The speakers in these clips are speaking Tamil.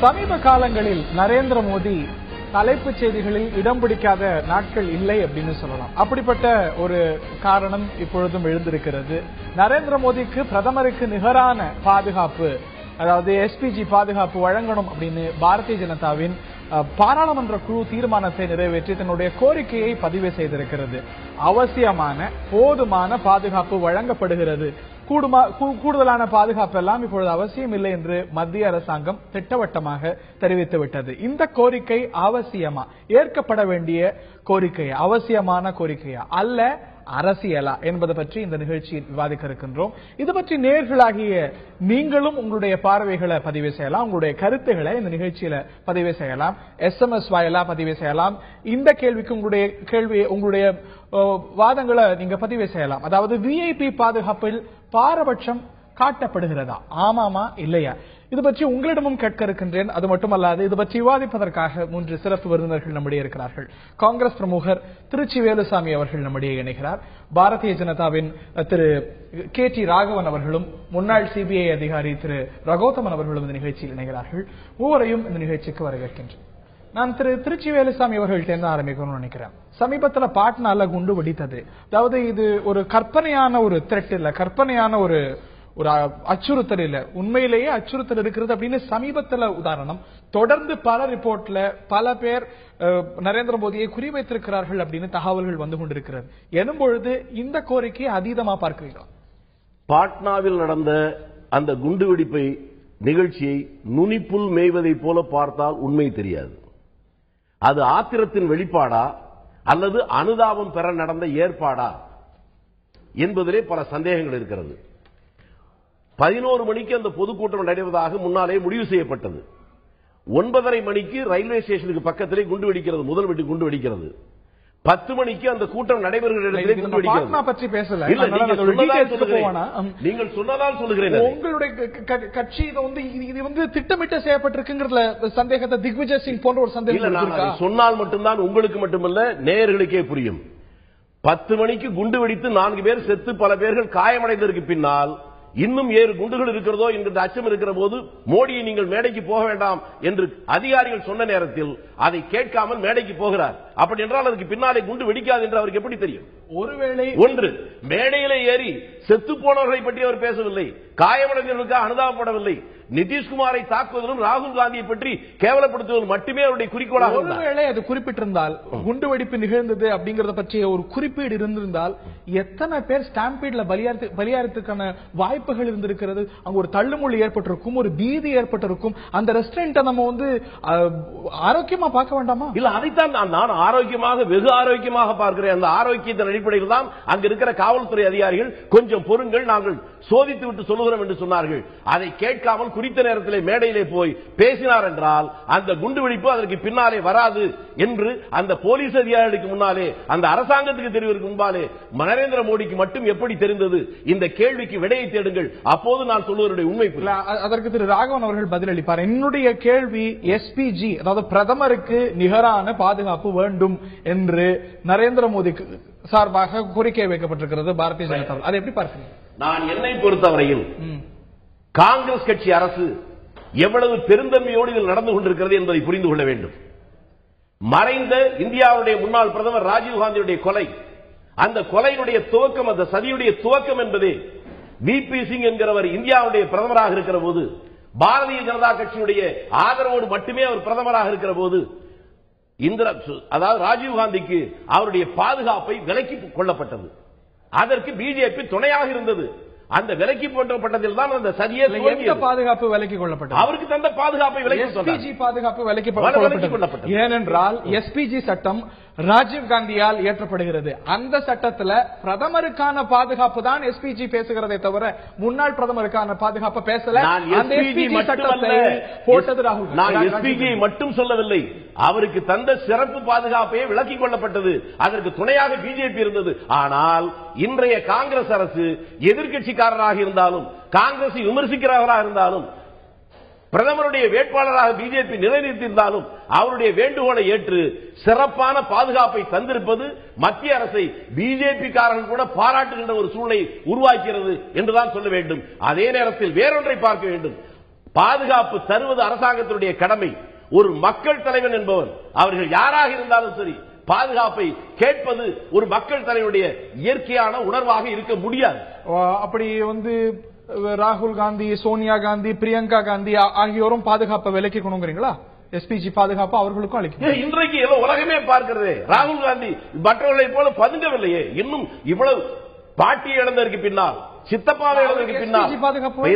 சமீப காலங்களில் நரேந்திர மோடி தலைப்புச் செய்திகளில் இடம் பிடிக்காத நாட்கள் இல்லை அப்படின்னு சொல்லலாம். அப்படிப்பட்ட ஒரு காரணம் இப்பொழுதும் எழுந்திருக்கிறது. நரேந்திர மோடிக்கு பிரதமருக்கு நிகரான பாதுகாப்பு, அதாவது எஸ்பிஜி பாதுகாப்பு வழங்கணும் அப்படின்னு பாரதிய ஜனதாவின் பாராளுமன்ற குழு தீர்மானத்தை நிறைவேற்றி தன்னுடைய கோரிக்கையை பதிவு செய்திருக்கிறது. அவசியமான போதுமான பாதுகாப்பு வழங்கப்படுகிறது, கூடுதலான பாதுகாப்பு எல்லாம் இப்பொழுது அவசியம் இல்லை என்று மத்திய அரசாங்கம் திட்டவட்டமாக தெரிவித்துவிட்டது. இந்த கோரிக்கை அவசியமா, ஏற்கப்பட வேண்டிய கோரிக்கையா, அவசியமான கோரிக்கையா அல்ல அரசியலா என்பதை பற்றி இந்த நிகழ்ச்சியில் விவாதிக்க இருக்கின்றோம். இது பற்றி நேயர்களாகிய நீங்களும் உங்களுடைய பார்வைகளை பதிவு செய்யலாம், உங்களுடைய கருத்துக்களை இந்த நிகழ்ச்சியில பதிவு செய்யலாம், SMS வாயிலா பதிவு செய்யலாம். இந்த கேள்விக்கு உங்களுடைய வாதங்களை நீங்க பதிவு செய்யலாம். அதாவது விஐபி பாதுகாப்பில் பாரபட்சம் காட்டப்படுகிறதா, ஆமாமா இல்லையா? இது பற்றி உங்களிடமும் கேட்க இருக்கின்றேன். அது மட்டுமல்லாது இது பற்றி விவாதிப்பதற்காக 3 சிறப்பு விருந்தினர்கள் நம்முடைய இருக்கிறார்கள். காங்கிரஸ் பிரமுகர் திருச்சி வேலுசாமி அவர்கள் நம்முடைய இணைகிறார். பாரதிய ஜனதாவின் திரு KT ராகவன் அவர்களும் முன்னாள் CBI அதிகாரி திரு ரகோத்தமன் அவர்களும் இந்த நிகழ்ச்சியில் இணைகிறார்கள். மூவரையும் இந்த நிகழ்ச்சிக்கு வரவேற்கின்றேன். நான் திருச்சி வேலுசாமி அவர்கள்ட்ட ஆரம்பிக்கணும்னு நினைக்கிறேன். சமீபத்தில் பாட்னால குண்டு வெடித்தது, அதாவது இது ஒரு கற்பனையான ஒரு த்ரெட் இல்ல, கற்பனையான ஒரு அச்சுறுத்தல் இல்ல, உண்மையிலேயே அச்சுறுத்தல் இருக்கிறது அப்படின்னு சமீபத்தில் உதாரணம். தொடர்ந்து பல ரிப்போர்ட்ல பல பேர் நரேந்திர மோடியை குறிவைத்திருக்கிறார்கள் அப்படின்னு தகவல்கள் வந்து கொண்டிருக்கிறது. எனும் பொழுது இந்த கோரிக்கையை அதீதமா பார்க்கிறீர்களா? பாட்னாவில் நடந்த அந்த குண்டுவெடிப்பை நிகழ்ச்சியை நுனிப்புல் மேய்வதை போல பார்த்தால் உண்மை தெரியாது. அது ஆத்திரத்தின் வெளிப்பாடா அல்லது அனுதாபம் பெற நடந்த ஏற்பாடா என்பதிலே பல சந்தேகங்கள் இருக்கிறது. 11 மணிக்கு அந்த பொதுக்கூட்டம் நடைபெறுவதாக முன்னாலே முடிவு செய்யப்பட்டது. 9:30 மணிக்கு ரயில்வே ஸ்டேஷனுக்கு பக்கத்திலே குண்டு வெடிக்கிறது, முதல் வெடி குண்டு வெடிக்கிறது. 10 மணிக்கு அந்த கூட்டம் நடைபெறுகிற இடத்திலே குண்டு வெடிக்கிறது. பற்றி பேசல, நீங்கள் சொன்னதால் சொல்லுகிறேன். உங்களுடைய கட்சி இது வந்து திட்டமிட்டு செய்யப்பட்டிருக்குங்கிறதுல சந்தேகத்தை திக்விஜய் சிங் போன்ற ஒரு சந்தேகம் சொன்னால் மட்டும்தான் உங்களுக்கு மட்டுமல்ல நேயர்களுக்கே புரியும். 10 மணிக்கு குண்டு வெடித்து 4 பேர் செத்து பல பேர்கள் காயமடைந்ததற்கு பின்னால் இன்னும் 7 குண்டுகள் இருக்கிறதோ என்கிற அச்சம் இருக்கிற போது மோடியை நீங்கள் மேடைக்கு போக வேண்டாம் என்று அதிகாரிகள் சொன்ன நேரத்தில் அதை கேட்காமல் மேடைக்கு போகிறார். அப்படி என்றால் அதுக்கு பின்னாலே குண்டு வெடிக்காது என்று அவருக்கு எப்படி தெரியும்? ஒருவேளை ஒன்று, மேடையிலே ஏறி செத்து போனவர்களை பற்றி அவர் பேசவில்லை, காயமடைந்தவர்களுக்காக அனுதாபப்படவில்லை. நிதிஷ்குமாரை தாக்குவதும் ராகுல் காந்தியை பற்றி கேவலப்படுத்துவதும் மட்டுமே அவருடைய குறிக்கோளாக. ஒருவேளை அது குறிப்பிட்டிருந்தால், குண்டுவெடிப்பு நிகழ்ந்தது அப்படிங்கறத பற்றிய ஒரு குறிப்பீடு இருந்திருந்தால் எத்தனை பேர் ஸ்டாம்பீட்ல பலியாறதுக்கான வாய்ப்புகள் இருந்திருக்கிறது. அங்க ஒரு தள்ளுமுள்ளு ஏற்பட்டிருக்கும், ஒரு பீதி ஏற்பட்டிருக்கும். அந்த ரெஸ்டாரண்ட் நம்ம ஆரோக்கியமா பார்க்க வேண்டாமா? இல்ல, அதைத்தான் நான் ஆரோக்கியமாக, வெகு ஆரோக்கியமாக பார்க்கிறேன். அந்த ஆரோக்கியத்தின் அடிப்படையில் தான் அங்க இருக்கிற காவல்துறை அதிகாரிகள் கொஞ்சம் பொறுங்கள், நாங்கள் சோதித்து விட்டு சொல்லுகிறோம் என்று சொன்னார்கள். அதை கேட்காமல் குறித்த நேரத்திலே மேடையிலே போய் பேசினார் என்றால் அந்த குண்டுவெடிப்பு அதற்கு பின்னாலே வராது என்று அந்த போலீஸ் அதிகாரிகளுக்கு முன்னாலே, அந்த அரசாங்கத்துக்கு தெரிவதற்கு முன்பாலே நரேந்திர மோடிக்கு மட்டும் எப்படி தெரிந்தது? இந்த கேள்விக்கு விடையை தேடுங்கள், அப்போது நான் சொல்லுவதனுடைய உண்மை. அதற்கு திரு ராகவன் அவர்கள் பதிலளிப்பார். என்னுடைய கேள்வி எஸ்பிஜி, அதாவது பிரதமருக்கு நிகரான பாதுகாப்பு வேண்டும் என்று நரேந்திர மோடிக்கு சார்பாக கோரிக்கை வைக்கப்பட்டிருக்கிறது பாரதிய ஜனதா. அதை எப்படி பார்க்கிறீங்க? நான் என்னை பொறுத்தவரையில் காங்கிரஸ் கட்சி அரசு எவ்வளவு பெருந்தன்மையோடு இதில் நடந்து கொண்டிருக்கிறது என்பதை புரிந்து கொள்ள வேண்டும். மறைந்த இந்தியாவுடைய முன்னாள் பிரதமர் ராஜீவ்காந்தியுடைய கொலை, அந்த கொலையினுடைய துவக்கம், அந்த சதியுடைய துவக்கம் என்பதே VP சிங் என்கிறவர் இந்தியாவுடைய பிரதமராக இருக்கிற போது, பாரதிய ஜனதா கட்சியுடைய ஆதரவோடு மட்டுமே அவர் பிரதமராக இருக்கிற போது அதாவது ராஜீவ்காந்திக்கு அவருடைய பாதுகாப்பை விலக்கிக் கொள்ளப்பட்டது. அதற்கு பிஜேபி துணையாக இருந்தது. அந்த விலக்கி போட்டப்பட்டதில் தான் அந்த சதியே பாதுகாப்பு விலக்கி கொள்ளப்பட்டது. அவருக்கு தந்த பாதுகாப்பை எஸ்பிஜி பாதுகாப்பு விலக்கி கொள்ளப்பட்டது. ஏனென்றால் எஸ்பிஜி சட்டம் ராஜீவ் காந்தியால் இயற்றப்படுகிறது. அந்த சட்டத்தில் பிரதமருக்கான பாதுகாப்பு தான் எஸ்பிஜி பேசுகிறதை தவிர முன்னாள் பிரதமருக்கான பாதுகாப்பு பேசல. போட்டது ராகுல். நான் எஸ்பிஜி மட்டும் சொல்லவில்லை, அவருக்கு தந்த சிறப்பு பாதுகாப்பை விலக்கிக் கொள்ளப்பட்டது. அதற்கு துணையாக பிஜேபி இருந்தது. ஆனால் இன்றைய காங்கிரஸ் அரசு எதிர்கட்சிக்காரராக இருந்தாலும், காங்கிரஸை விமர்சிக்கிறவராக இருந்தாலும், பிரதமருடைய வேட்பாளராக பிஜேபி நிலைநிறுத்தியிருந்தாலும் அவருடைய வேண்டுகோளை ஏற்று சிறப்பான பாதுகாப்பை தந்திருப்பது மத்திய அரசை பிஜேபி காரர்கள் கூட பாராட்டுகின்ற ஒரு சூழ்நிலை உருவாக்கிறது என்றுதான் சொல்ல வேண்டும். அதே நேரத்தில் வேறொன்றை பார்க்க வேண்டும். பாதுகாப்பு தருவது அரசாங்கத்தினுடைய கடமை. ஒரு மக்கள் தலைவன் என்பவன் அவர்கள் யாராக இருந்தாலும் சரி, பாதுகாப்பை கேட்பது ஒரு மக்கள் தலைவனுடைய இயற்கையான உணர்வாக இருக்க முடியாது. அப்படி ராகுல் காந்தி, சோனியா காந்தி, பிரியங்கா காந்தி ஆகியோரும் பாதுகாப்பை விலக்கிக்கணுங்கிறீங்களா? எஸ்பிஜி பாதுகாப்பு அவர்களுக்கும் அளிக்கும். இன்றைக்கு உலகமே பார்க்கிறது. ராகுல் காந்தி மற்றவர்களை போல பதுங்கவில்லையே. இன்னும் இவ்வளவு பாட்டி இழந்ததற்கு பின்னால், சித்தப்பாவை இழந்ததற்கு பின்னால்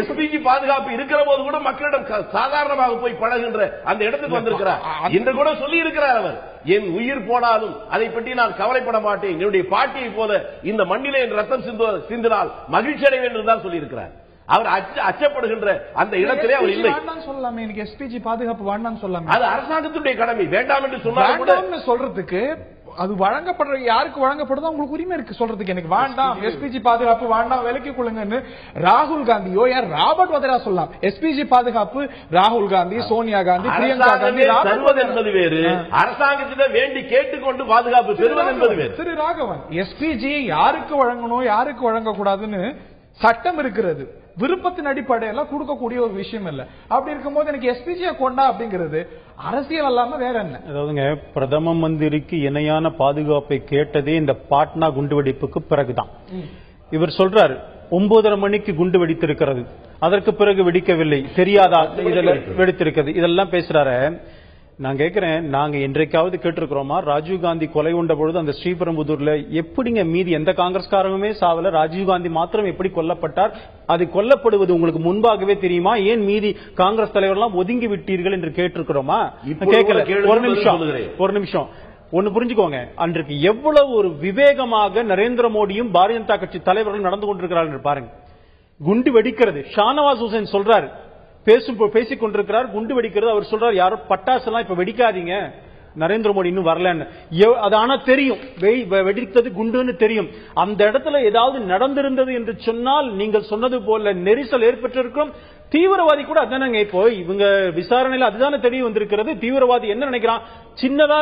எஸ்பிஜி பாதுகாப்பு இருக்கிற போது கூட மக்களிடம் சாதாரணமாக போய் பழகுகின்ற அந்த இடத்துக்கு வந்திருக்கிறார். இன்று கூட சொல்லி இருக்கிறார் அவர், என் உயிர் போனாலும் அதை பற்றி நான் கவலைப்பட மாட்டேன், என்னுடைய பாட்டியை போல இந்த மண்ணிலே என் ரத்தம் சிந்தினால் மகிழ்ச்சி அடைவேன் என்று தான் சொல்லி இருக்கிறார். அவர் அச்சப்படுகின்ற அந்த இடத்திலே அவர் இல்லை. சொல்லலாமே, எஸ்பிஜி பாதுகாப்பு வேண்டாம் சொல்லலாமே. அது அரசாங்கத்துடைய கடமை. வேண்டாம் என்று சொன்னாலும் சொல்றதுக்கு அது வழங்கப்படுற யாருக்கு வழங்கப்படுதோ உங்களுக்கு உரிமை இருக்கு சொல்றதுக்கு. எனக்கு வேண்டாம் எஸ்பிஜி பாதுகாப்பு வேண்டாம் விலக்கிக் கொள்ளுங்கன்னு ராகுல் காந்தியோ யார் ராபர்ட் வதரா சொல்லலாம். எஸ்பிஜி பாதுகாப்பு ராகுல் காந்தி, சோனியா காந்தி, பிரியங்கா காந்தி தருவது என்பது வேறு, அரசாங்கத்திடம் வேண்டி கேட்டுக்கொண்டு பாதுகாப்பு பெறுவது என்பது வேறு. திரு ராகவன், எஸ்பிஜி யாருக்கு வழங்கணும் யாருக்கு வழங்கக்கூடாதுன்னு சட்டம் இருக்கிறது. விருப்பத்தின் அடிப்படையில் கொடுக்கக்கூடிய ஒரு விஷயம் இல்ல. அப்படி இருக்கும்போது எனக்கு எஸ்பிஜியை கொண்டா அப்படிங்கிறது அரசியல் அல்லாம வேற என்ன? அதாவதுங்க, பிரதம மந்திரிக்கு இணையான பாதுகாப்பை கேட்டதே இந்த பாட்னா குண்டுவெடிப்புக்கு பிறகுதான். இவர் சொல்றாரு 9:30 மணிக்கு குண்டு வெடித்திருக்கிறது, அதற்கு பிறகு வெடிக்கவில்லை, தெரியாதா இதெல்லாம் வெடித்திருக்கிறது, இதெல்லாம் பேசுறாரு. நான் கேட்கிறேன், நாங்க என்றைக்காவது கேட்டிருக்கிறோமா ராஜீவ்காந்தி கொலை கொண்ட பொழுது அந்த ஸ்ரீபெரும்புதூர்ல எப்படிங்க மீதி எந்த காங்கிரஸ்காரங்களுமே சாவல, ராஜீவ்காந்தி மாத்திரம் எப்படி கொல்லப்பட்டார், அது கொல்லப்படுவது உங்களுக்கு முன்பாகவே தெரியுமா, ஏன் மீதி காங்கிரஸ் தலைவர்கள் ஒதுங்கி விட்டீர்கள் என்று கேட்டிருக்கிறோமா? கேட்கல. ஒரு நிமிஷம் ஒன்னு புரிஞ்சுக்கோங்க. அன்றைக்கு எவ்வளவு ஒரு விவேகமாக நரேந்திர மோடியும் பாரதிய ஜனதா கட்சி தலைவர்கள் நடந்து கொண்டிருக்கிறார்கள் பாருங்க. குண்டு வெடிக்கிறது, ஷானவாஸ் ஹுசைன் சொல்றாரு, பேசிக் கொண்டிருக்கிறார், குண்டு வெடிக்கிறது, அவர் சொல்றார் யாரும் பட்டாசு எல்லாம் இப்ப வெடிக்காதீங்க, நரேந்திர மோடி இன்னும் வரலன்னு. அது ஆனா தெரியும், வெடித்தது குண்டுன்னு தெரியும். அந்த இடத்துல ஏதாவது நடந்திருந்தது என்று சொன்னால் நீங்கள் சொன்னது போல நெரிசல் ஏற்பட்டிருக்கும். தீவிரவாதி கூட அதானங்க இப்போ இவங்க விசாரணையில அதுதானே தெரிய வந்திருக்கிறது. தீவிரவாதி என்ன நினைக்கிறான், சின்னதா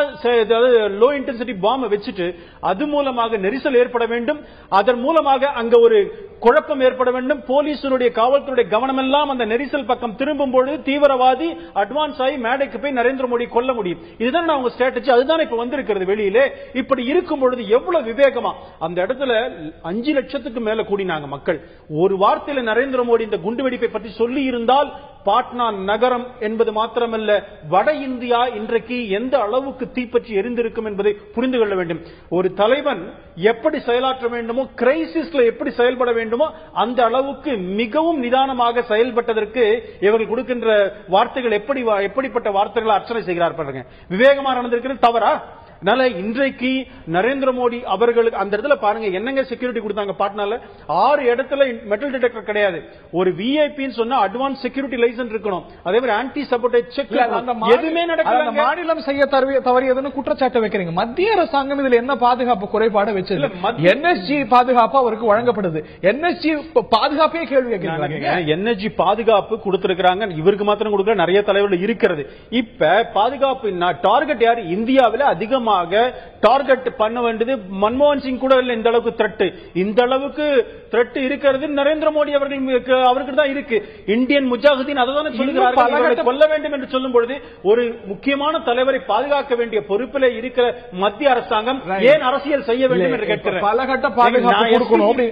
லோ இன்டென்சிட்டி பாம்பை வச்சுட்டு அது மூலமாக நெரிசல் ஏற்பட வேண்டும், அதன் மூலமாக அங்க ஒரு குழப்பம் ஏற்பட வேண்டும், போலீசுடைய காவல்துறையுடைய கவனம் எல்லாம் அந்த நெரிசல் பக்கம் திரும்பும் பொழுது தீவிரவாதி அட்வான்ஸ் ஆகி மேடைக்கு போய் நரேந்திர மோடி கொல்ல முடியும். இதுதான் அவங்க ஸ்ட்ராட்டஜி. அதுதான் இப்ப வந்திருக்கிறது வெளியிலே. இப்படி இருக்கும் பொழுது எவ்வளவு விவேகமா அந்த இடத்துல 5 லட்சத்துக்கு மேல கூடினாங்க மக்கள். ஒரு வார்த்தையில நரேந்திர மோடி இந்த குண்டுவெடிப்பை பற்றி சொல்லி இருந்தால் பாட்னா நகரம் என்பது மாத்திரமல்ல, வட இந்தியா இன்றைக்கு எந்த அளவுக்கு தீப்பற்றி எரிந்திருக்கும் என்பதை புரிந்து கொள்ள வேண்டும். ஒரு தலைவன் எப்படி செயலாற்ற வேண்டுமோ, கிரைசிஸ்ல எப்படி செயல்பட வேண்டுமோ அந்த அளவுக்கு மிகவும் நிதானமாக செயல்பட்டதற்கு இவர்கள் கொடுக்கின்ற வார்த்தைகள் எப்படிப்பட்ட வார்த்தைகளை அர்ச்சனை செய்கிறார் பாருங்க. விவேகமா நடந்திருக்கிறது தவறா? அதனால இன்றைக்கு நரேந்திர மோடி அவர்களுக்கு அந்த இடத்துல பாருங்க என்னங்க செக்யூரிட்டி கொடுத்தாங்க. பாட்னால 6 இடத்துல மெட்டல் டிடெக்டர் கிடையாது. ஒரு விஐபின்னு சொன்னா அட்வான்ஸ் செக்யூரிட்டி லைசன்ஸ் இருக்கணும். அதே மாதிரி ஆன்டி சபோர்டேஜ் செக் எதுவுமே நடக்கல. மாநிலம் செய்ய தவறியதுன்னு குற்றச்சாட்டு வைக்கிறீங்க. மத்திய அரசாங்கம் இதுல என்ன பாதுகாப்பு குறைபாடு வச்சது? என்எஸ்ஜி பாதுகாப்பு அவருக்கு வழங்கப்படுது. என்எஸ்ஜி பாதுகாப்பே கேள்வி கேட்கிறாங்க. என்எஸ்ஜி பாதுகாப்பு கொடுத்திருக்கிறாங்க, இவருக்கு மாத்திரம் கொடுக்கிற நிறைய தலைவர்கள் இருக்கிறது. இப்ப பாதுகாப்பு டார்கெட் யாரு? இந்தியாவில் அதிகமாக டார்கெட் பண்ண வேண்டியது மன்மோகன் சிங் கூட இல்ல. இந்த அளவுக்கு த்ரெட், இந்த அளவுக்கு த்ரெட் இருக்கிறது நரேந்திர மோடி அவருக்கு தான் இருக்கு. இந்தியன் முஜாஹிதீன் அதை சொல்லுகிறார்கள், கொல்ல வேண்டும் என்று சொல்லும் பொழுது ஒரு முக்கியமான தலைவரை பாதுகாக்க வேண்டிய பொறுப்பில் இருக்கிற மத்திய அரசாங்கம் ஏன் அரசியல் செய்ய வேண்டும் என்று கேட்கிறேன். பலகட்ட பாதுகாப்பு கொடுக்கணும்,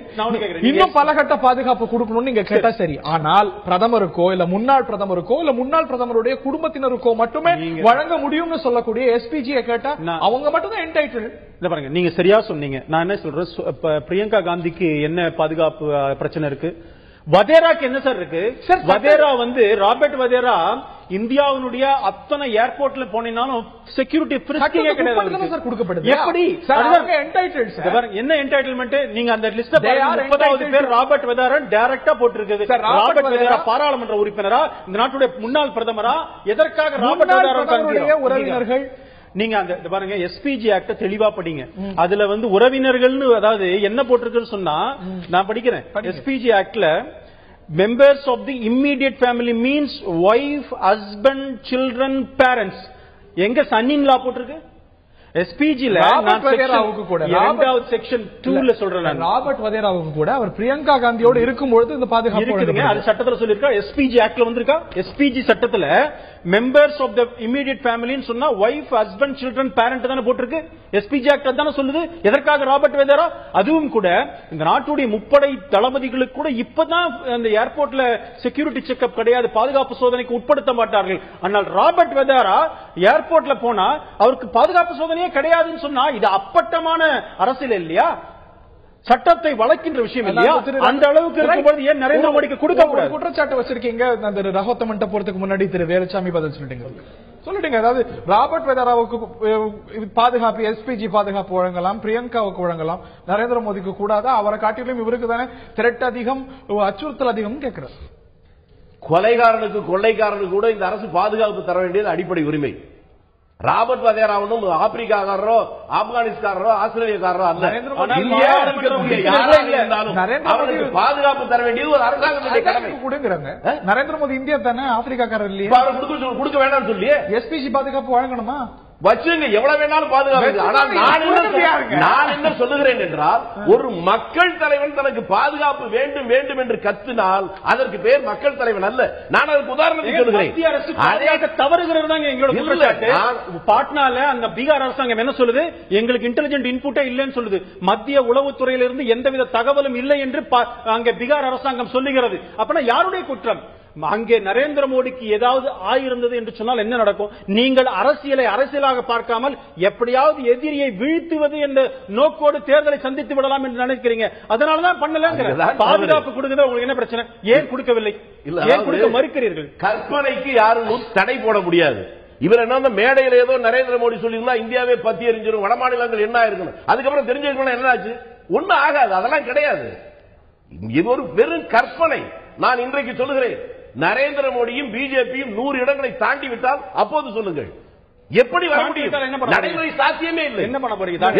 இன்னும் பலகட்ட பாதுகாப்பு கொடுக்கணும் நீங்க கேட்டா சரி. ஆனால் பிரதமருக்கோ இல்ல முன்னாள் பிரதமருக்கோ இல்ல முன்னாள் பிரதமருடைய குடும்பத்தினருக்கோ மட்டுமே வழங்க முடியும்னு சொல்லக்கூடிய எஸ்பிஜியை கேட்டா அவங்க மட்டும் தான் என்டைட்டில். பாருங்க, நீங்க சரியா சொன்னீங்க. நான் என்ன சொல்றேன், பிரியங்கா காந்திக்கு என்ன பாதுகாப்பு பிரச்சனை இருக்கு? வதேராக்கு என்ன சார் இருக்கு? வதேரா ராபர்ட் வதேரா இந்தியாவுடைய அத்தனை ஏர்போர்ட்ல போனீங்கன்னாலும் செக்யூரிட்டி கொடுக்கப்படுது. எப்படி என்ன என்டைட்டில்மெண்ட்? நீங்க அந்த லிஸ்ட் 30வது பேர் ராபர்ட் வதேரா டைரக்டா போட்டிருக்குது. ராபர்ட் வதேரா பாராளுமன்ற உறுப்பினரா, இந்த நாட்டுடைய முன்னாள் பிரதமரா, எதற்காக ராபர்ட் வதேரா உறவினர்கள்? நீங்க அந்த பாருங்க எஸ்பிஜி ஆக்ட தெளிவா படிங்க. அதுல உறவினர்கள் அதாவது என்ன போட்டிருக்குன்னு சொன்னா, நான் படிக்கிறேன். எஸ்பிஜி ஆக்ட்ல members of the immediate family means wife, husband, children, parents. எங்க son in law போட்டிருக்கு? எஸ்பிஜில செக்ஷன் 2ல சொல்றேன். ராபர்ட் வதேராவுக்கு கூட அவர் பிரியங்கா காந்தியோடு இருக்கும்போது இந்த பாதுகாப்பு அது சட்டத்துல சொல்லிருக்கா. எஸ்பிஜி ஆக்ட்ல வந்திருக்கா. எஸ்பிஜி சட்டத்துல மெம்பர்ஸ் ஆஃப் த இமிடியேட் ஃபேமிலின்னு சொன்னா வைஃப், ஹஸ்பண்ட், சில்ட்ரன், பேரண்ட் தானே போட்டிருக்கு. எஸ்பிஜி ஆக்ட் தானே சொல்லுது. எதற்காக ராபர்ட் வதேரா? அதுவும் கூட இந்த நாட்டுடைய முப்படை தளபதிகளுக்கு கூட இப்பதான் அந்த ஏர்போர்ட்ல செக்யூரிட்டி செக்அப் கிடையாது, பாதுகாப்பு சோதனைக்கு உட்படுத்த மாட்டார்கள். ஆனால் ராபர்ட் வதேரா ஏர்போர்ட்ல போனா அவருக்கு பாதுகாப்பு சோதனையே கிடையாதுன்னு சொன்னா இது அப்பட்டமான அரசியல் இல்லையா? சட்டத்தை வளர்க்கின்ற விஷயம் இல்லையா? அந்த அளவுக்கு இருக்கும்போது ஏன் நரேந்திர மோடிக்கு கொடுக்க கூடாது? குற்றச்சாட்டு வச்சிருக்கீங்க. அந்த ரகோத்தமன்ட்ட போறதுக்கு முன்னாடி திரு வேலுச்சாமி பதில் சொல்லிட்டீங்க. அதாவது ராபர்ட் வதேராவுக்கு பாதுகாப்பு, எஸ்பிஜி பாதுகாப்பு வழங்கலாம், பிரியங்காவுக்கு வழங்கலாம், நரேந்திர மோடிக்கு கூடாது. அவரை காட்டிலும் இவருக்கு தானே திரட்டு அதிகம், அச்சுறுத்தல் அதிகம் கேட்கிறார். கொலைகாரனுக்கு கொள்ளைக்காரனுக்கு கூட இந்த அரசு பாதுகாப்பு தர வேண்டியது அடிப்படை உரிமை. ராபர்ட் வதேராவும் ஆப்பிரிக்காரரோ, ஆப்கானிஸ்தானரோ, ஆஸ்திரேலியாக்காரரோ அல்ல. அவருக்கு பாதுகாப்பு தர வேண்டியது ஒரு அரசாங்கத்துடைய கடமை. கொடுங்கிறாங்க. நரேந்திர மோடி இந்தியா தானே, ஆப்பிரிக்காரர் இல்லையா? கொடுக்க வேண்டாம்னு சொல்லி எஸ்பிஜி பாதுகாப்பு வழங்கணுமா? வச்சுங்க, எவ்வளவு வேணாலும் பாதுகாப்பு. ஆனால் நான் என்ன சொல்லுகிறேன் என்றால், ஒரு மக்கள் தலைவன் தனக்கு பாதுகாப்பு வேண்டும் வேண்டும் என்று கத்தினால் அதற்கு பேர் மக்கள் தலைவன் அல்ல. நான் அதுக்கு உதாரணத்துக்கு சொல்லுகிறேன். தவறுகிறது தான் எங்களோட குற்றச்சாட்டு. பாட்னால அந்த பீகார் அரசாங்கம் என்ன சொல்லுது? எங்களுக்கு இன்டெலிஜென்ட் இன்புட்டே இல்லைன்னு சொல்லுது. மத்திய உளவுத்துறையிலிருந்து எந்தவித தகவலும் இல்லை என்று அங்கே பீகார் அரசாங்கம் சொல்லுகிறது. அப்பனா யாருடைய குற்றம்? அங்கே நரேந்திர மோடிக்கு ஏதாவது ஆயிருந்தது என்று சொன்னால் என்ன நடக்கும்? நீங்கள் அரசியலை அரசியலாக பார்க்காமல் எப்படியாவது எதிரியை வீழ்த்துவது என்ற நோக்கோடு தேர்தலை சந்தித்து விடலாம் என்று நினைக்கிறீங்க. அதனாலதான் பண்ணல. பாதுகாப்பு கொடுக்கிறது உங்களுக்கு என்ன பிரச்சனை? ஏன் கொடுக்கவில்லை? ஏன் கொடுக்க மறுக்கிறீர்கள்? கற்பனைக்கு யாரும் தடை போட முடியாது. இவர் என்ன மேடையில் ஏதோ நரேந்திர மோடி சொல்லியிருந்தா இந்தியாவே பத்தி எரிஞ்சிடும், வட மாநிலங்கள் என்ன இருக்கணும், அதுக்கப்புறம் தெரிஞ்சுக்கணும் என்ன ஆச்சு? ஒன்னும் ஆகாது. அதெல்லாம் கிடையாது. இது ஒரு வெறும் கற்பனை. நான் இன்றைக்கு சொல்லுகிறேன், நரேந்திர மோடியும் பிஜேபியும் 100 இடங்களை தாண்டி விட்டால் அப்போது சொல்லுங்கள். எப்படி வர முடியும்? நடைமுறை சாத்தியமே இல்லை. என்ன பண்ண போறீங்க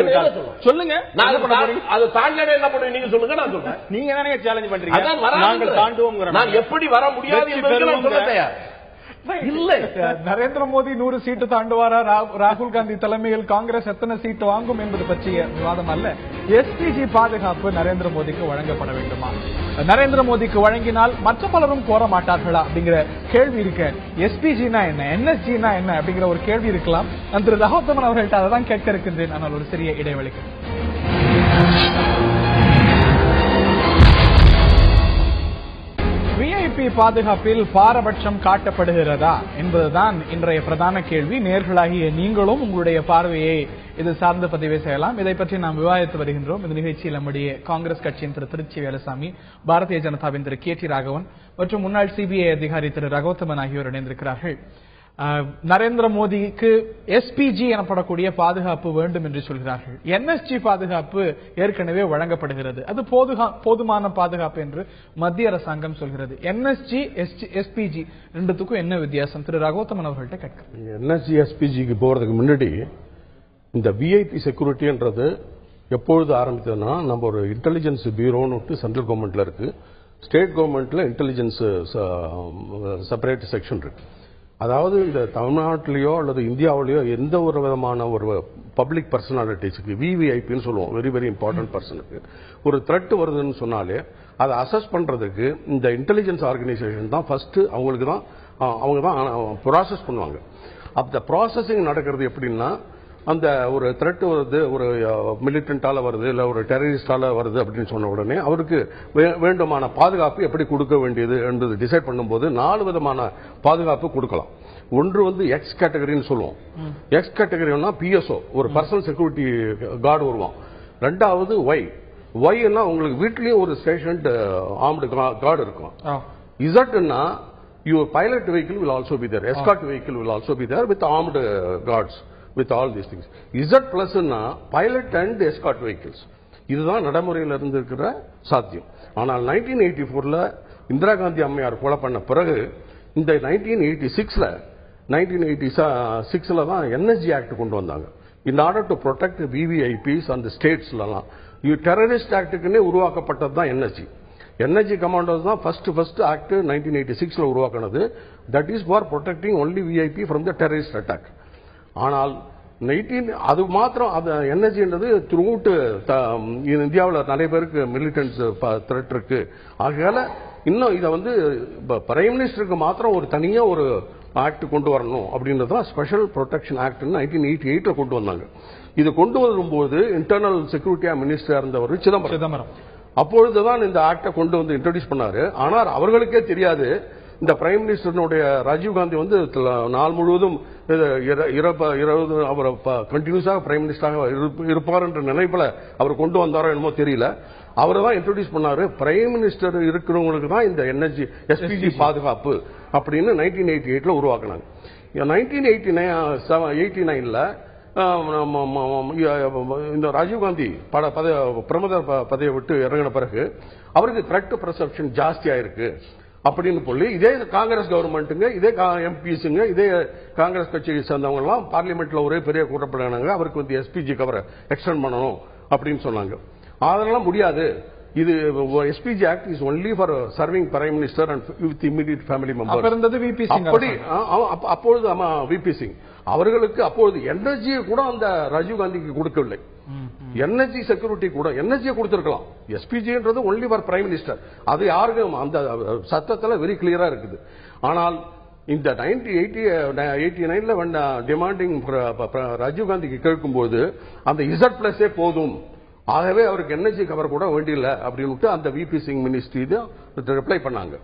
சொல்லுங்க. அது தாண்டல என்ன பண்ணுவீங்க நீங்க சொல்லுங்க. நான் சொல்றேன். நீங்க தானே சேலஞ்ச் பண்றீங்க. நாங்கள் தாண்டுவோம். நான் எப்படி வர முடியாது என்பதை நான் சொல்ல தயார் இல்லை. நரேந்திர மோடி 100 சீட்டு தாண்டுவாரா, ராகுல் காந்தி தலைமையில் காங்கிரஸ் எத்தனை சீட்டு வாங்கும் என்பது பற்றிய விவாதம் அல்ல. எஸ்பிஜி பாதுகாப்பு நரேந்திர மோடிக்கு வழங்கப்பட வேண்டுமா? நரேந்திர மோடிக்கு வழங்கினால் மற்ற பலரும் கோர மாட்டார்களா அப்படிங்கிற கேள்வி இருக்கு. எஸ்பிஜினா என்ன, என்எஸ்ஜினா என்ன அப்படிங்கிற ஒரு கேள்வி இருக்கலாம். திரு ரகோத்தமன் அவர்கள்ட்ட அதை தான் கேட்க இருக்கின்றேன். ஆனால் ஒரு சிறிய இடைவெளிக்கு விஐபி பாதுகாப்பில் பாரபட்சம் காட்டப்படுகிறதா என்பதுதான் இன்றைய பிரதான கேள்வி. நேயர்களாகிய நீங்களும் உங்களுடைய பார்வையை இது சார்ந்த பதிவை செய்யலாம். இதை பற்றி நாம் விவாதித்து வருகின்றோம். இந்த நிகழ்ச்சியில் நம்முடைய காங்கிரஸ் கட்சியின் திரு திருச்சி வேலுசாமி, பாரதிய ஜனதாவின் திரு கே டி ராகவன் மற்றும் முன்னாள் சிபிஐ அதிகாரி திரு ரகோத்தமன் ஆகியோர் இணைந்திருக்கிறார்கள். நரேந்திர மோடிக்கு எஸ்பிஜி எனப்படக்கூடிய பாதுகாப்பு வேண்டும் என்று சொல்கிறார்கள். என்எஸ்ஜி பாதுகாப்பு ஏற்கனவே வழங்கப்படுகிறது, அது போதுமான பாதுகாப்பு என்று மத்திய அரசாங்கம் சொல்கிறது. என்எஸ்ஜி, எஸ்பிஜி ரெண்டுத்துக்கும் என்ன வித்தியாசம்? திரு ரகோத்தமன் அவர்கள்ட்ட கேட்கிறேன். என்எஸ்ஜி எஸ்பிஜிக்கு போறதுக்கு முன்னாடி இந்த விஐபி செக்யூரிட்டின்றது எப்பொழுது ஆரம்பித்ததுன்னா, நம்ம ஒரு இன்டெலிஜென்ஸ் பியூரோன்னு சென்ட்ரல் கவர்மெண்ட்ல இருக்கு, ஸ்டேட் கவர்மெண்ட்ல இன்டெலிஜென்ஸ் செப்பரேட் செக்ஷன் இருக்கு. அதாவது இந்த தமிழ்நாட்டிலேயோ அல்லது இந்தியாவிலேயோ எந்த ஒரு விதமான ஒரு பப்ளிக் பர்சனாலிட்டிஸ்க்கு, விவிஐபின்னு சொல்லுவோம், வெரி வெரி இம்பார்ட்டன்ட் பர்சனுக்கு ஒரு த்ரெட் வருதுன்னு சொன்னாலே அதை அசஸ் பண்றதுக்கு இந்த இன்டெலிஜென்ஸ் ஆர்கனைசேஷன் தான் ஃபர்ஸ்ட் அவங்க தான் ப்ராசஸ் பண்ணுவாங்க. அந்த ப்ராசஸிங் நடக்கிறது எப்படின்னா, அந்த ஒரு த்ரெட் வருது, ஒரு மிலிட்டன்டால வருது, இல்ல ஒரு டெரரிஸ்டால வருது அப்படின்னு சொன்ன உடனே அவருக்கு வேண்டுமான பாதுகாப்பு எப்படி கொடுக்க வேண்டியது என்பது டிசைட் பண்ணும்போது 4 விதமான பாதுகாப்பு கொடுக்கலாம். ஒன்று வந்து எக்ஸ் கேட்டகரின்னு சொல்லுவோம். எக்ஸ் கேட்டகரினா பிஎஸ்ஓ, ஒரு பர்சனல் செக்யூரிட்டி கார்டு வருவான். ரெண்டாவது ஒய்னா உங்களுக்கு வீட்லயும் ஒரு ஸ்டேஷன் ஆர்ம்டு கார்டு இருக்கும். இசட்னா your pilot vehicle will also be there, escort vehicle will also be there with armed guards. With all these things. Z plus na pilot and escort vehicles. இதுதான் நடைமுறையில் இருந்திருக்கிற சாத்தியம். ஆனால் 1984ல இந்திரா காந்தி அம்மையார் கொலை பண்ண பிறகு இந்த 1986ல தான் என்எஸ்ஜி ஆக்ட் கொண்டு வந்தாங்க. in order to protect VVIPs and the states-லாம் டெரரிஸ்ட் ஆக்டுக்குன்னே உருவாக்கப்பட்டது தான் என்எஸ்ஜி. என்எஸ்ஜி கமாண்டர்ஸ் தான் ஃபர்ஸ்ட் ஆக்ட் 1986ல உருவாக்கினது. That is for protecting only VIP from the terrorist attack. ஆனால் அது மாத்திரம் அது என்எஸ்ஜின்றது த்ரூ அவுட் இந்தியாவில் நிறைய பேருக்கு மிலிட்டன்ஸ் த்ரெட் இருக்கு. ஆகையால இன்னும் இதை வந்து பிரைம் மினிஸ்டருக்கு மாத்திரம் ஒரு தனியா ஒரு ஆக்ட் கொண்டு வரணும் அப்படின்றது ஸ்பெஷல் ப்ரொடெக்ஷன் ஆக்ட் 1988 கொண்டு வந்தாங்க. இது கொண்டு வரும்போது இன்டர்னல் செக்யூரிட்டி மினிஸ்டர் இருந்தவர் சிதம்பரம் அப்பொழுதுதான் இந்த ஆக்டை கொண்டு வந்து இன்ட்ரோடியூஸ் பண்ணாரு. ஆனால் அவர்களுக்கே தெரியாது இந்த பிரைம் மினிஸ்டருடைய ராஜீவ்காந்தி வந்து நாள் முழுவதும் அவர் கண்டினியூஸாக பிரைம் மினிஸ்டராக இருப்பார் என்ற நினைப்பில் அவர் கொண்டு வந்தாரோ என்னமோ தெரியல. அவர் தான் இன்ட்ரோடியூஸ் பண்ணாரு. பிரைம் மினிஸ்டர் இருக்கிறவங்களுக்கு தான் இந்த என்எஸ்ஜி எஸ்பிஜி பாதுகாப்பு அப்படின்னு 1988 உருவாக்குனாங்க. 1989ல இந்த ராஜீவ்காந்தி பிரதமர் பதவியை விட்டு இறங்கின பிறகு அவருக்கு த்ரெட் பெர்செப்ஷன் ஜாஸ்தியா இருக்கு அப்படின்னு சொல்லி இதே காங்கிரஸ் கவர்மெண்ட்டுங்க, இதே எம்பிஸுங்க, இதே காங்கிரஸ் கட்சியை சேர்ந்தவங்க எல்லாம் பார்லிமெண்ட்ல ஒரே பெரிய கூட்டப்படாங்க. அவருக்கு வந்து எஸ்பிஜி கவரை எக்ஸ்டெண்ட் பண்ணணும் அப்படின்னு சொன்னாங்க. அதெல்லாம் முடியாது. இது SPG act is only for serving prime minister and with immediate family members. அப்படி அப்பொழுது விபி சிங் அவர்களுக்கு அப்பொழுது என்எஸ்ஜியை கூட அந்த ராஜீவ்காந்திக்கு கொடுக்கவில்லை. என்எஸ்ஜி செக்யூரிட்டி கூட என்எஸ்ஜி கொடுத்திருக்கலாம். எஸ்பிஜின்றது ஒன்லி ஃபார் பிரைம் மினிஸ்டர். அது யாருக்கும் அந்த சட்டத்தில் வெரி கிளியரா இருக்குது. ஆனால் இந்த 1989 டிமாண்டிங் ராஜீவ்காந்திக்கு கேட்கும்போது அந்த Z+ போதும், ஆகவே அவருக்கு என்எஸ்ஜி கவர் கூட வேண்டியில்லை அப்படின்னு அந்த விபி சிங் மினிஸ்ட்ரி ரிப்ளை பண்ணாங்க.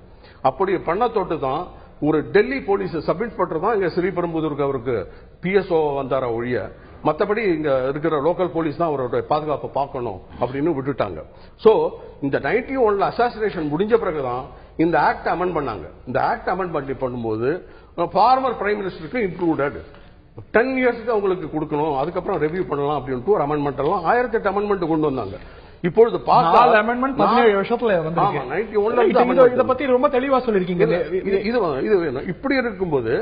அப்படி பண்ண தொட்டு தான் ஒரு டெல்லி போலீஸ் சப் இன்ஸ்பெக்டர் தான் இங்க ஸ்ரீபெரும்புதூருக்கு அவருக்கு PSO வந்தார ஒழிய மற்றபடி இங்க இருக்கிற லோக்கல் போலீஸ் தான் அவரோட பாதுகாப்பை பார்க்கணும் அப்படின்னு விட்டுட்டாங்க. சோ இந்த 91ல அசாசினேஷன் முடிஞ்ச பிறகுதான் இந்த ஆக்ட் அமெண்ட் பண்ணாங்க. இந்த ஆக்ட் அமெண்ட் பண்ணும்போது ஃபார்மர் பிரைம் மினிஸ்டருக்கு இன்க்ளூடட் 10 இயர்ஸ்க்கு அவங்களுக்கு கொடுக்கணும், அதுக்கப்புறம் ரிவ்யூ பண்ணலாம் அப்படின்ட்டு ஒரு அமெண்ட்மெண்ட் எல்லாம் 1008 அமெண்ட்மெண்ட் கொண்டு வந்தாங்க. இப்பொழுது 17 வருஷத்துல இத பத்தி ரொம்ப தெளிவா சொல்லிருக்கீங்க. இது வேணும். இப்படி இருக்கும்போது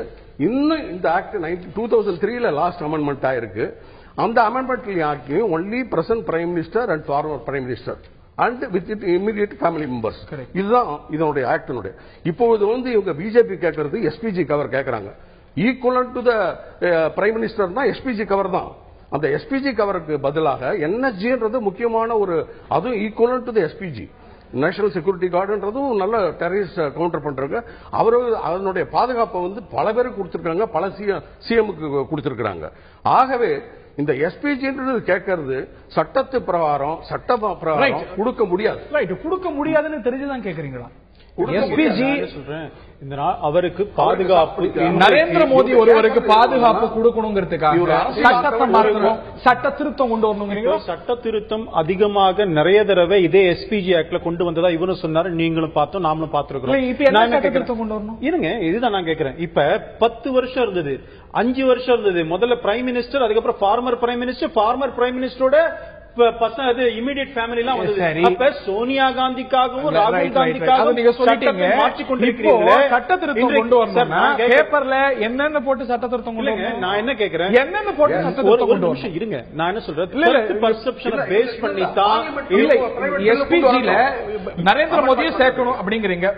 இன்னும் இந்த ஆக்ட் 2003ல லாஸ்ட் அமெண்ட்மெண்ட் ஆயிருக்கு. அந்த amendment only present prime minister and former prime minister and with immediate family members. இதுதான் இதனுடைய ஆக்டினுடைய. இப்பொழுது வந்து இவங்க பிஜேபி கேட்கறது எஸ்பிஜி கவர் கேட்கறாங்க. Equivalent to the prime minister தான் எஸ்பிஜி கவர் தான். அந்த எஸ்பிஜி கவருக்கு பதிலாக என்எஸ்ஜின்றது முக்கியமான ஒரு, அதுவும் equivalent to the SPG national security கார்டுன்றதும் நல்ல டெரரிஸ்ட் கவுண்டர் பண்றாங்க. அவரு அதனுடைய பாதுகாப்பை வந்து பல பேருக்கு கொடுத்திருக்காங்க, பல சிஎம்க்கு கொடுத்திருக்காங்க. ஆகவே இந்த எஸ்பிஜின்றது கேட்கறது சட்டத்து பிரகாரம் கொடுக்க முடியாது. கொடுக்க முடியாதுன்னு தெரிஞ்சுதான் கேக்குறீங்களா? எஸ்பிஜி அவருக்கு பாதுகாப்பு, நரேந்திர மோடி ஒருவருக்கு பாதுகாப்பு கொடுக்கணுங்கிறதுக்காக சட்டத்தை மாற்றணும், சட்ட திருத்தம் கொண்டு வரணும். சட்ட திருத்தம் அதிகமாக நிறைய தடவை இதே எஸ்பிஜி ஆக்ட்ல கொண்டு வந்ததா இவரும் சொன்னாரு, நீங்களும் பார்த்தோம், நாமளும் பார்த்திருக்கோம். இருங்க, இதுதான் நான் கேட்கிறேன். இப்ப 10 வருஷம் இருந்தது, 5 வருஷம் இருந்தது. முதல்ல பிரைம் மினிஸ்டர், அதுக்கப்புறம் former prime minister, former prime மினிஸ்டரோட இமிடியேட் ஃபேமிலி எல்லாம் வந்தது. அப்ப சோனியா காந்திக்காகவும் ராகுல் காந்திக்காகவும் நீங்க சொல்லிட்டீங்க மாற்றி கொண்டிருக்கிறீங்க. சட்ட திருத்தம் கொண்டு வரணும். பேப்பர்ல என்னென்ன போட்டு சட்ட திருத்தம் கொண்டு வரணும். நான் என்ன கேக்குறேன், என்னென்ன போட்டு சட்ட திருத்தம் கொண்டு வரணும். இருங்க, நான் என்ன சொல்றேன், பெர்செப்ஷனை பேஸ் பண்ணி தான் எஸ்பிஜில நரேந்திர மோடியை சேர்க்கணும் அப்படிங்கறீங்க.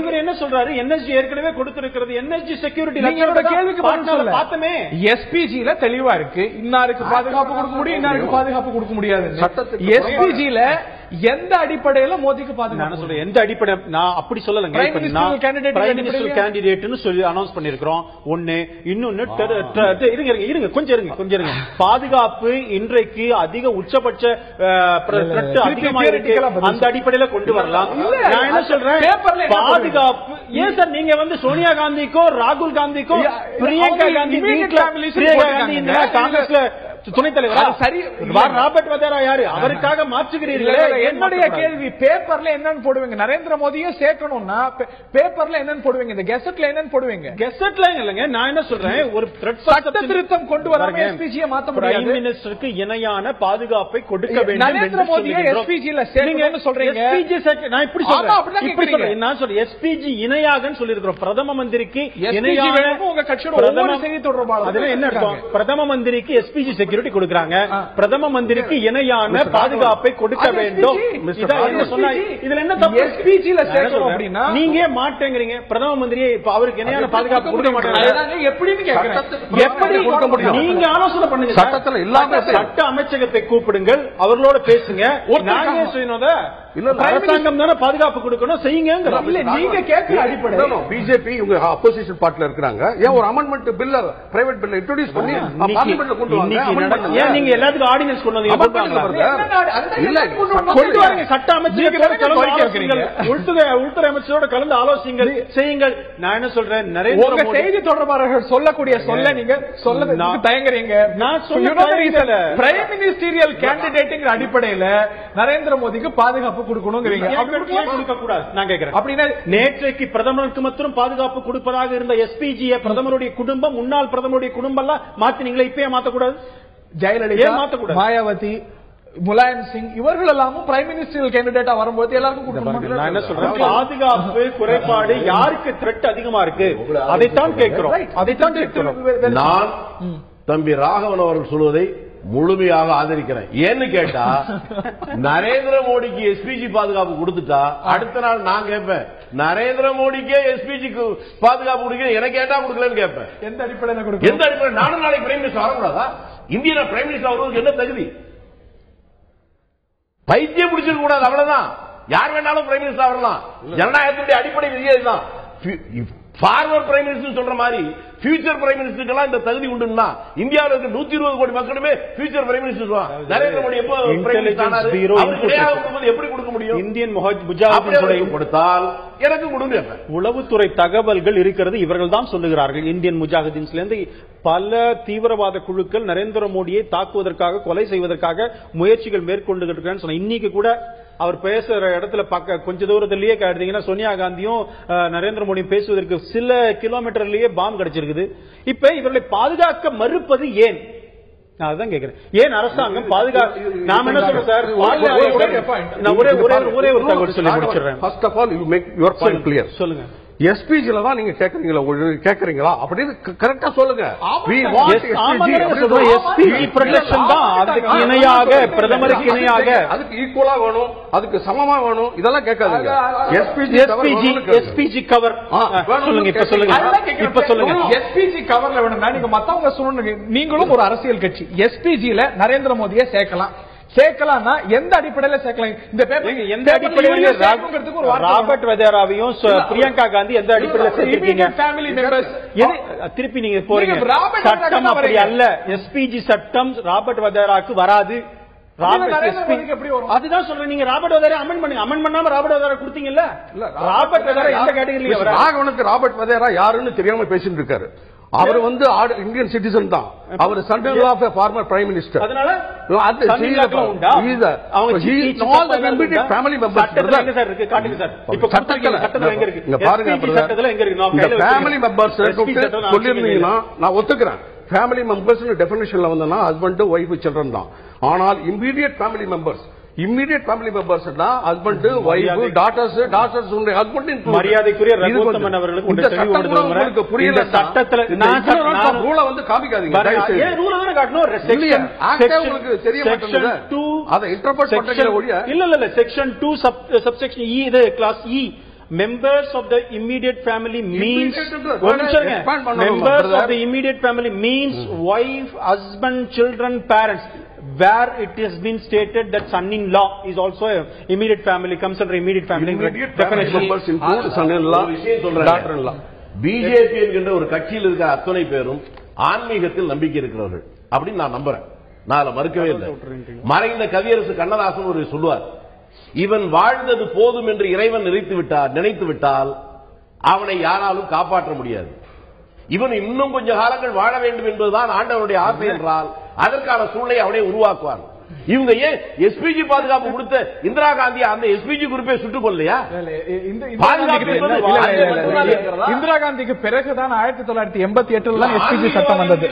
இவர் என்ன சொல்றாரு, என்எஸ்ஜி ஏற்கனவே கொடுத்திருக்கிறது, என்எஸ்ஜி செக்யூரிட்டி. நீங்களோட கேள்விக்கு பதில் சொல்ல பார்த்தமே, எஸ்பிஜில தெளிவா இருக்கு, இன்னாருக்கு பாதுகாப்பு கொடுக்க முடியும், இன்னாருக்கு பாதுகாப்பு கொடுக்க முடியாது. எஸ்பிஜில எந்த அடிப்படையில மோடிக்கு பாதுகாப்பு, எந்த அடிப்படை நான் அப்படி சொல்லலங்க. கேண்டிடேட்னு சொல்லி அனௌன்ஸ் பண்ணிருக்கிறோம். ஒண்ணு, இன்னொன்னு இருங்க, கொஞ்சம் இருங்க. பாதுகாப்பு இன்றைக்கு அதிக உச்சபட்ச அதிகமா இருக்கு, அந்த அடிப்படையில கொண்டு வரலாம். நான் என்ன சொல்றேன், பாதுகாப்பு ஏன் சார் நீங்க வந்து சோனியா காந்திக்கோ ராகுல் காந்திக்கோ பிரியங்கா காந்தி காங்கிரஸ்ல துணைத் தலைவர் சரி, ராபர்ட் வதேரா யாரு, அவருக்காக மாற்றுகிறீர்கள். என்னுடைய கேள்வி, பேப்பர்ல என்னன்னு போடுவீங்க? நரேந்திர மோடியை சேர்க்கணும்னா பேப்பர்ல என்னன்னு போடுவீங்க? இந்த கெசட்ல என்னன்னு போடுவீங்க? கெசட்ல இல்லங்க, நான் என்ன சொல்றேன், ஒரு சட்ட திருத்தம் கொண்டு வராம எஸ்பிஜியை மாத்த முடியாது. பிரைம் மினிஸ்டருக்கு இணையான பாதுகாப்பை கொடுக்க வேண்டும். நரேந்திர மோடியை எஸ்பிஜில சேர்க்கணும்னு சொல்றீங்க. நான் இப்படி சொல்றேன், நான் சொல்றேன் எஸ்பிஜி இணையாகன்னு சொல்லியிருக்கிறோம். பிரதம மந்திரிக்கு இணையான, உங்க கட்சியோட ஒவ்வொரு செய்தி தொடர்பாளர் அதுல என்ன அர்த்தம், பிரதம மந்திரிக்கு எஸ்பிஜி செக்யூரிட்டி கொடுக்கறாங்க. பிரதம மந்திரிக்கு இணையான பாதுகாப்பை கொடுக்க வேண்டும். இதுல என்ன தப்பு? எஸ்பிஜில சேர்க்கணும் அப்படின்னா நீங்க மாட்டேங்கிறீங்க. பிரதம மந்திரியை அவருக்கு இணையான பாதுகாப்பு கொடுக்க மாட்டேங்கிறாங்க. எப்படின்னு கேக்குறேன். எப்படி கொடுக்க முடியும்? நீங்க ஆலோசனை பண்ணுங்க. சட்டத்துல இல்லாம சட்ட அமைச்சகத்தை கூப்பிடுங்கள், அவர்களோட பேசுங்க. நாங்க செய்யணும்தா அரசாங்கம் தானே பாதுகாப்பு கொடுக்கணும், செய்யுங்க. நீங்க கேட்கிற அடிப்படை பிஜேபி இவங்க அப்போசிஷன் பார்ட்டில இருக்காங்க. ஏன் ஒரு amendment bill, private bill introduce பண்ணி பார்லிமெண்ட்ல கொண்டு வாங்க. ஏன் நீங்க எல்லாத்துக்கும் ஆர்டினன்ஸ் கொண்டு வந்தீங்க? இல்ல கொண்டு வரீங்க. சட்ட அமைச்சர் உள்துறை அமைச்சரோட கலந்து ஆலோசிங்கள், செய்யுங்கள். நான் என்ன சொல்றேன், உங்க செய்தி தொடர்பாளர்கள் சொல்லக்கூடிய சொல்ல நீங்க சொல்ல தயங்குறீங்க. நான் சொல்ல பிரைம் மினிஸ்டீரியல் கேண்டிடேட்ங்கிற அடிப்படையில நரேந்திர மோடிக்கு பாதுகாப்பு கொடுக்கணும்ங்கறீங்க. கொடுக்க கூடாது நான் கேக்குறேன். அப்படின்னா நேற்றைக்கு பிரதமருக்கு மட்டும் பாதுகாப்பு கொடுப்பதாக இருந்த எஸ்பிஜியை பிரதமருடைய குடும்பம், முன்னாள் பிரதமருடைய குடும்பம் எல்லாம் மாத்தினீங்களா? இப்பயே மாத்தக்கூடாது? ஜெயலலிதா, மாயாவதி, முலாயம் சிங் இவர்கள் எல்லாமும் பிரைம் மினிஸ்டர் கேண்டிடேட்டா வரும்போது எல்லாருக்கும் நான் என்ன சொல்றேன், பாதுகாப்பு குறைபாடு யாருக்கு த்ரெட் அதிகமா இருக்கு அதைத்தான் கேட்கிறோம். அதைத்தான் கேட்கிறோம். நான் தம்பி ராகவன் அவர்கள் சொல்வதை முழுமையாக ஆதரிக்கிறேன். ஏன்னு கேட்டா, நரேந்திர மோடிக்கு எஸ்பிஜி பாதுகாப்பு கொடுத்துட்டா அடுத்த நாள் நான் கேட்பேன், நரேந்திர மோடிக்கே எஸ்பிஜிக்கு பாதுகாப்பு கொடுக்க எனக்கு கேட்டா கொடுக்கலன்னு கேட்பேன். எந்த அடிப்படையில்? எந்த அடிப்படையில்? நானும் நாளைக்கு பிரைம் மினிஸ்டர் வரக்கூடாதா? இந்திய பிரைம் மினிஸ்டர் வருவதற்கு என்ன தகுதி? பைத்தியம் பிடிச்சிருக்க கூடாது, அவ்வளவுதான். யார் வேணாலும் பிரைம் மினிஸ்டர் வரலாம். ஜனநாயகத்தினுடைய அடிப்படை விதிதான். ஃபார்வர்ட் பிரைம் மினிஸ்டர் சொல்ற மாதிரி ஃபியூச்சர் பிரைம் மினிஸ்டர் இந்த தகுதி உண்டுன்னா இந்தியாவில் இருக்க 120 கோடி மக்களுமே future prime minister. Narendra Modi எப்போ எப்படி கொடுக்க முடியும்? இந்தியன் முஜாஹிதீன் கொடுத்தால் எனக்கு கொடுங்க. உளவுத்துறை தகவல்கள் இருக்கிறது, இவர்கள் தான் சொல்லுகிறார்கள். இந்தியன் முஜாஹிதீன்ஸ்ல இருந்து பல தீவிரவாத குழுக்கள் நரேந்திர மோடியை தாக்குவதற்காக, கொலை செய்வதற்காக முயற்சிகள் மேற்கொண்டு சொன்ன. இன்னைக்கு கூட அவர் பேசுற இடத்துல கொஞ்ச தூரத்திலேயே கேட்டீங்கன்னா சோனியா காந்தியும் நரேந்திர மோடியும் பேசுவதற்கு சில கிலோமீட்டர்லயே பாம் கிடைச்சிருக்குது. இப்ப இவர்களை பாதுகாக்க மறுப்பது ஏன்? நான் அதான் கேட்கிறேன். ஏன் அரசாங்கம் பாதுகாக்க? நாம என்ன சொல்றோம் சார், நான் ஒரே ஒரு தகவல் சொல்லி முடிச்சிடுறேன். First of all you make your point clear. சொல்லுங்க. எஸ்பிஜில தான் நீங்க கேக்குறீங்களா அப்படின்னு கரெக்டா சொல்லுங்க. எஸ்பிஜி ப்ரொடெக்ஷன் தான் அதுக்கு இணையாக, பிரதமருக்கு இணையாக, அதுக்கு ஈக்குவலா வேணும், அதுக்கு சமமா வேணும், இதெல்லாம் கேட்காதீங்க. எஸ்பிஜி கவர் சொல்லுங்க. இப்ப சொல்லுங்க. எஸ்பிஜி கவர்ல வேணும்னா நீங்க மத்தவங்க சொல்லுங்க. நீங்களும் ஒரு அரசியல் கட்சி, எஸ்பிஜில நரேந்திர மோடியை சேர்க்கலாம்னா எந்த அடிப்படையில் சேர்க்கலாம்? இந்த பேப்பர் எந்த அடிப்படையில்? ராபர்ட் வதேராவையும் பிரியங்கா காந்தி எந்த அடிப்படையில் சேர்த்திருக்கீங்க? Family members. திருப்பி நீங்க போறீங்க. சட்டம் அப்படி அல்ல. எஸ்பிஜி சட்டம் ராபர்ட் வதேராக்கு வராது. அதுதான் சொல்றேன். நீங்க ராபர்ட் வதேரா அமெண்ட் பண்ணுங்க. அமெண்ட் பண்ணாம ராபர்ட் வதேரா கொடுத்தீங்கல்ல. ராபர்ட் வதேரா எந்த கேட்டகரியில? ராகவனுக்கு ராபர்ட் வதேரா யாருன்னு தெரியாம பேசிட்டு இருக்காரு. அவர் வந்து இந்தியன் சிட்டிசன் தான். அவர் son in law of a former prime minister. அதனால ஃபேமிலி மெம்பர்ஸ் எங்க சார் இருக்கு? காட்டுங்க சார். இப்ப சட்டத்துல எங்க இருக்கு? இங்க பாருங்க. சட்டத்துல எங்க இருக்கு? இந்த ஃபேமிலி மெம்பர்ஸ் சொல்லிருந்தீங்கன்னா நான் ஒத்துக்கிறேன். ஃபேமிலி மெம்பர்ஸ் டெஃபினிஷன்ல வந்தா ஹஸ்பண்ட், ஒய்ஃப், சில்ட்ரன் தான். ஆனால் immediate family members husband, wife, daughters husband. மரியாதைக்குரிய ரகுத்தமன் அவர்களுக்கு உங்களுக்கு புரியல. சட்டத்துல ரூலை வந்து காமிக்காதீங்க. உங்களுக்கு தெரிய மாட்டேங்குது. அதை இன்டர்பிரட் பண்றீங்க ஒழிய. இல்ல செக்ஷன் 2 சப்செக்ஷன் இ, இது class E. Members of the immediate family means members of the immediate family means wife, husband, children, parents. Where it has been stated that son-in-law is also a immediate family, comes under immediate family. Immediate family members include son-in-law, daughter-in-law. BJP என்கின்ற ஒரு கட்சியில் இருக்க அத்தனை பேரும் ஆன்மீகத்தில் நம்பிக்கை இருக்கிறவர்கள் அப்படின்னு நான் நம்புறேன். நான் அதை மறுக்கவே இல்லை. மறைந்த கவியரசு கண்ணதாசன் ஒரு சொல்லுவார், இவன் வாழ்ந்தது போதும் என்று இறைவன் நினைத்து விட்டால் அவனை யாராலும் காப்பாற்ற முடியாது. இவன் இன்னும் கொஞ்ச காலங்கள் வாழ வேண்டும் என்பதுதான் ஆண்டவனுடைய ஆசை என்றால் அதற்கான சூழ்நிலை அவனை உருவாக்குவான். இவங்க ஏன் எஸ்பிஜி பாதுகாப்பு கொடுத்த இந்திரா காந்தி அந்த எஸ்பிஜி குரூப்பை சுட்டுக் கொள்ளையா? இந்திரா காந்திக்கு பிறகுதான் 1988 தான் எஸ்பிஜி சட்டம் வந்தது.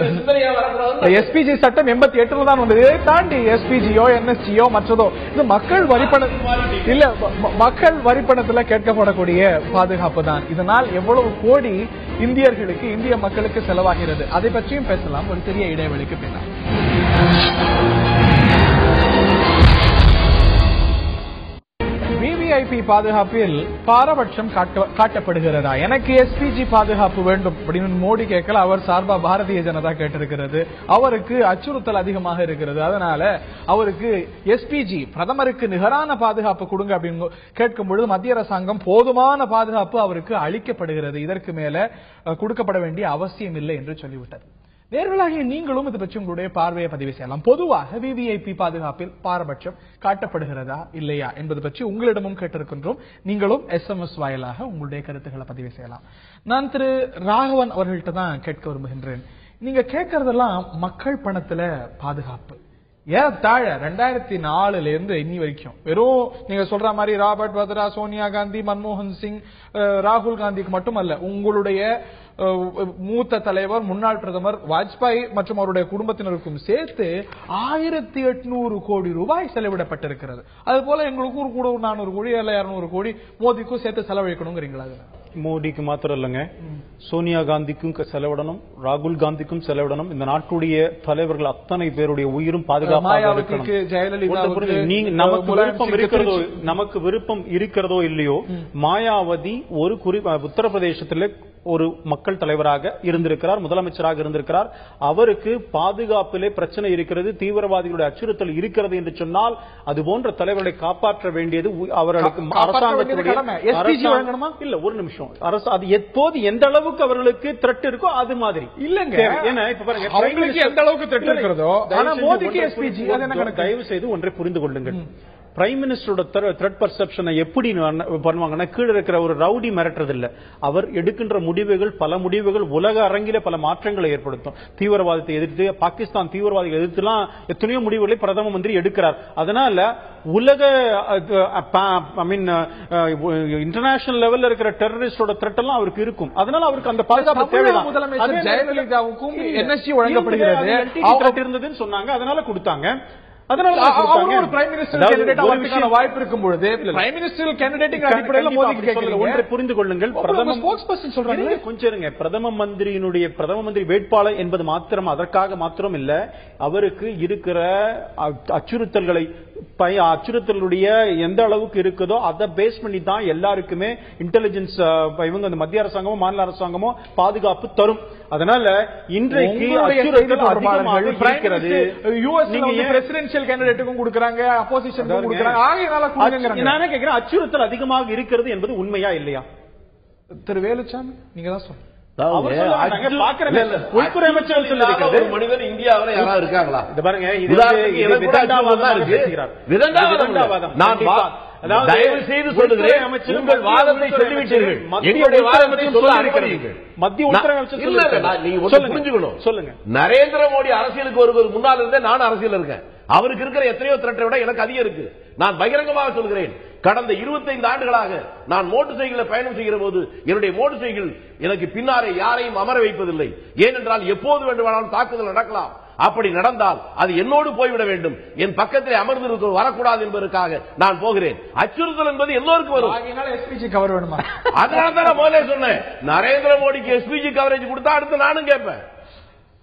எஸ்பிஜி சட்டம் 88 தான் வந்தது. இதை தாண்டி எஸ்பிஜியோ, என்எஸ்ஜியோ, மற்றதோ இது மக்கள் வரிப்பணத்தில் கேட்கப்படக்கூடிய பாதுகாப்பு தான். இதனால் எவ்வளவு கோடி இந்தியர்களுக்கு, இந்திய மக்களுக்கு செலவாகிறது, அதை பற்றியும் பேசலாம் ஒரு சிறிய இடைவெளிக்கு பின்னால். விவிஐபி பாதுகாப்பில் பாரபட்சம் காட்டப்படுகிறதா? எனக்கு எஸ்பிஜி பாதுகாப்பு வேண்டும் அப்படின்னு மோடி கேட்கல, அவர் சார்பா பாரதிய ஜனதா கேட்டிருக்கிறது. அவருக்கு அச்சுறுத்தல் அதிகமாக இருக்கிறது, அதனால அவருக்கு எஸ்பிஜி பிரதமருக்கு நிகரான பாதுகாப்பு கொடுங்க அப்படின்னு கேட்கும் பொழுது மத்திய அரசாங்கம் போதுமான பாதுகாப்பு அவருக்கு அளிக்கப்படுகிறது, இதற்கு மேல கொடுக்கப்பட வேண்டிய அவசியம் இல்லை என்று சொல்லிவிட்டது. நேர்களாகிய நீங்களும் இது பற்றி உங்களுடைய பார்வையை பதிவு செய்யலாம். பொதுவாக விவிஐபி பாதுகாப்பில் பாரபட்சம் காட்டப்படுகிறதா இல்லையா என்பது பற்றி உங்களிடமும் கேட்டிருக்கின்றோம். நீங்களும் SMS வாயிலாக உங்களுடைய கருத்துக்களை பதிவு செய்யலாம். நான் திரு ராகவன் அவர்கள்ட்ட தான் கேட்க விரும்புகின்றேன். நீங்க கேட்கறதெல்லாம் மக்கள் பணத்துல பாதுகாப்பு. ஏறத்தாழ 2004 இருந்து இன்னி வரைக்கும் வெறும் நீங்க சொல்ற மாதிரி ராபர்ட் வத்ரா, சோனியா காந்தி, மன்மோகன் சிங், ராகுல் காந்திக்கு மட்டுமல்ல, உங்களுடைய மூத்த தலைவர் முன்னாள் பிரதமர் வாஜ்பாய் மற்றும் அவருடைய குடும்பத்தினருக்கும் சேர்த்து 1800 கோடி ரூபாய் செலவிடப்பட்டிருக்கிறது. அது போல எங்களுக்கு கூட 400 கோடி 200 கோடி மோடிக்கும் சேர்த்து செலவழிக்கணுங்கிறீங்களா? மோடிக்கு மாத்திரம் இல்லைங்க, சோனியா காந்திக்கும் செலவிடணும், ராகுல் காந்திக்கும் செலவிடணும். இந்த நாட்டுடைய தலைவர்கள் அத்தனை பேருடைய உயிரும் பாதுகாப்பாக நமக்கு விருப்பம் இருக்கிறதோ இல்லையோ, மாயாவதி ஒரு உத்தரப்பிரதேசத்தில் ஒரு மக்கள் தலைவராக இருந்திருக்கிறார், முதலமைச்சராக இருந்திருக்கிறார். அவருக்கு பாதுகாப்பிலே பிரச்சனை இருக்கிறது, தீவிரவாதிகளுடைய அச்சுறுத்தல் இருக்கிறது என்று சொன்னால் அது போன்ற தலைவர்களை காப்பாற்ற வேண்டியது அவர்களுக்கு அரசாங்கத்துடைய இல்ல. ஒரு நிமிஷம், அரசு அது எப்போது எந்த அளவுக்கு அவர்களுக்கு த்ரெட் இருக்கோ அது மாதிரி இல்லங்க. ஏன்னா இப்ப பாருங்க, அவங்களுக்கு எந்த அளவுக்கு த்ரெட் இருக்கிறதோ, ஆனா மோடிக்கு எஸ்பிஜி. தயவு செய்து ஒன்றை புரிந்து கொள்ளுங்கள். பிரைம் மினிஸ்டரோட த்ரெட் பர்செப்ஷனை எப்படி பண்ணுவாங்கன்னா, கீழே இருக்கிற ஒரு ரவுடி மிரட்டுறது இல்ல, அவர் எடுக்கின்ற முடிவுகள், பல முடிவுகள் உலக அரங்கிலே பல மாற்றங்களை ஏற்படுத்தும். தீவிரவாதத்தை எதிர்த்து, பாகிஸ்தான் தீவிரவாதிகளை எதிர்த்துலாம் எத்தனையோ முடிவுகளை பிரதம மந்திரி எடுக்கிறார். அதனால உலக இன்டர்நேஷனல் லெவல்ல இருக்கிற டெரரிஸ்டோட த்ரெட் எல்லாம் அவருக்கு இருக்கும். அதனால அவருக்கு அந்த பாதுகாப்பு தேவைதான். முதலமைச்சர் ஜெயலலிதாவுக்கும் NSG வழங்கப்படுகிறது இருந்ததுன்னு சொன்னாங்க, அதனால கொடுத்தாங்க. அதனால ஒரு பிரைம் மினிஸ்டர் கேண்டிடேட் அவருக்கான வாய்ப்பு இருக்கும் பொழுது பிரைம் மினிஸ்டர் கேண்டிடேட்டிங் அடிப்படையில் மோடிக்கு கேட்கல. ஒன்றை புரிந்து கொள்ளுங்கள், பிரதம ஸ்போக்ஸ் பர்சன் சொல்றாங்க, கொஞ்சம் இருங்க. பிரதம மந்திரி வேட்பாளர் என்பது மாத்திரம் அதற்காக மாத்திரம் இல்ல, அவருக்கு இருக்கிற அச்சுறுத்தல்களை அச்சுறுத்தலுடைய எந்த அளவுக்கு இருக்குதோ அதை பேஸ் பண்ணி தான் எல்லாருக்குமே இன்டெலிஜென்ஸ் இவங்க அந்த மத்திய அரசாங்கமோ மாநில அரசாங்கமோ பாதுகாப்பு தரும். அதனால இன்றைக்கு பிரசிடென்ஷியல் கேண்டிடேட்டுக்கும் கொடுக்கறாங்க, அப்போசிஷனுக்கும் கொடுக்கறாங்க. நானே கேட்கிறேன், அச்சுறுத்தல் அதிகமாக இருக்கிறது என்பது உண்மையா இல்லையா? திரு வேலுச்சாமி நீங்க தான் சொல்லுங்க. உள்துறை அமைச்சர் சொல்லிருக்கிறது, ஒரு மனிதன் இந்தியாவில் யாராவது இருக்காங்களா? இது பாருங்க, தயவு செய்து சொல்லுகிறேன், உங்கள் வாதத்தை சொல்லிவிட்டீர்கள், எங்களுடைய வாதத்தை சொல்ல அனுமதியுங்கள். மத்திய உள்துறை அமைச்சர் புரிஞ்சுக்கணும். சொல்லுங்க. நரேந்திர மோடி அரசியலுக்கு ஒரு முன்னால் இருந்தே நான் அரசியல் இருக்கேன். அவருக்கு இருக்கிற எத்தனையோ த்ரெட்டை விட எனக்கு அதிகம் இருக்கு. நான் பகிரங்கமாக சொல்கிறேன், கடந்த 25 ஆண்டுகளாக நான் மோட்டார் சைக்கிளில் பயணம் செய்கிற போது என்னுடைய மோட்டார் சைக்கிள் எனக்கு பின்னாலே யாரையும் அமர வைப்பதில்லை. ஏனென்றால் எப்போது வேண்டுமானாலும் தாக்குதல் நடக்கலாம். அப்படி நடந்தால் அது என்னோடு போய்விட வேண்டும், என் பக்கத்தில் அமர்ந்து வரக்கூடாது என்பதற்காக நான் போகிறேன். அச்சுறுத்தல் என்பது எல்லோருக்கும் வரும். எஸ்பிஜி கவர் வேணுமா? அதனால தான் நான் முதல்ல சொன்னேன், நரேந்திர மோடிக்கு எஸ்பிஜி கவரேஜ் கொடுத்தா அடுத்து நானும் கேட்பேன்.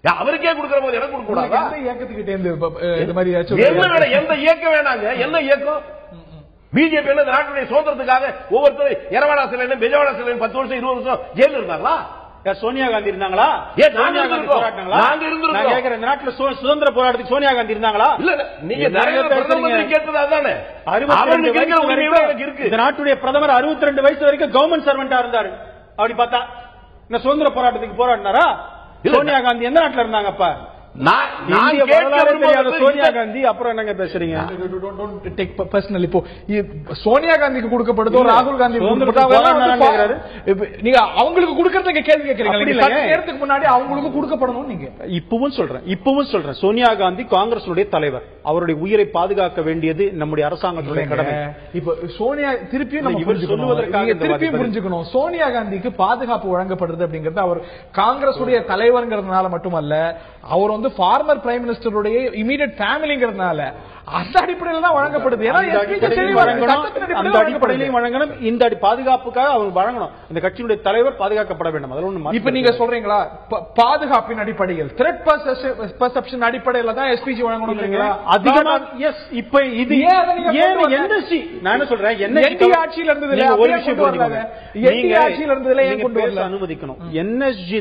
அவருக்கே கொடுக்கிற போது எனக்கு கொடுக்க கூடாது. எந்த இயக்கம் வேணாங்க, என்ன இயக்கம்? பிஜேபி நாட்டுடைய சுதந்திரத்துக்காக ஒவ்வொருத்தரும் எரவாடா சிலைன்னு பெஜவாடா சிலைன்னு 10 வருஷம் 20 வருஷம் ஜெயில இருந்தாங்களா? சோனியா காந்தி இருந்தாங்களா? நாட்டுல சுதந்திர போராட்டத்துக்கு சோனியா காந்தி இருந்தாங்களா? இல்ல, நீங்க கேட்டது அதானே. இந்த நாட்டுடைய பிரதமர் 62 வயசு வரைக்கும் கவர்மெண்ட் சர்வெண்டா இருந்தாரு. அப்படி பார்த்தா இந்த சுதந்திர போராட்டத்துக்கு போராடினாரா? சோனியா காந்தி எந்த நாட்டுல இருந்தாங்கப்பா? சோனியா காந்தி அப்புறம் என்னங்க பேசுறீங்க? இப்போ சோனியா காந்திக்கு கொடுக்கப்படுதோ ராகுல் காந்தி நீங்க அவங்களுக்கு கொடுக்கறதுக்கு கேள்வி கேட்கறீங்க. நேரத்துக்கு முன்னாடி அவங்களுக்கு கொடுக்கப்படணும். நீங்க இப்பவும் சொல்றேன் சோனியா காந்தி காங்கிரசுடைய தலைவர், அவருடைய உயிரை பாதுகாக்க வேண்டியது நம்முடைய அரசாங்கத்துடைய கடமை. இப்ப சோனியா திருப்பியும் புரிஞ்சுக்கணும், சோனியா காந்திக்கு பாதுகாப்பு வழங்கப்படுறது அப்படிங்கிறது அவர் காங்கிரசுடைய தலைவர்ங்கிறதுனால மட்டுமல்ல, அவர் வந்து ஃபார்மர் பிரைம் மினிஸ்டருடைய இமீடியட் ஃபேமிலிங்கிறதுனால அந்த அடிப்படையில் தான் வழங்கப்படுது. அந்த அடிப்படையிலையும் வழங்கணும், இந்த பாதுகாப்புக்காக அவங்க வழங்கணும். இந்த கட்சியினுடைய தலைவர் பாதுகாக்கப்பட வேண்டும். அதில் ஒண்ணு இப்ப நீங்க சொல்றீங்களா பாதுகாப்பின் அடிப்படையில் த்ரெட் பெர்செப்ஷன் அடிப்படையில் தான் எஸ்பிஜி வழங்கணும் அதிகமா? எஸ். இப்ப இது என்எஸ்ஜி நான் என்ன சொல்றேன், என்எஸ்ஜி ஆட்சியில் இருந்ததுல ஒரு விஷயம் ஆட்சியில் இருந்ததுல ஏன் கொண்டு வரல அனுமதிக்கணும். என்எஸ்ஜி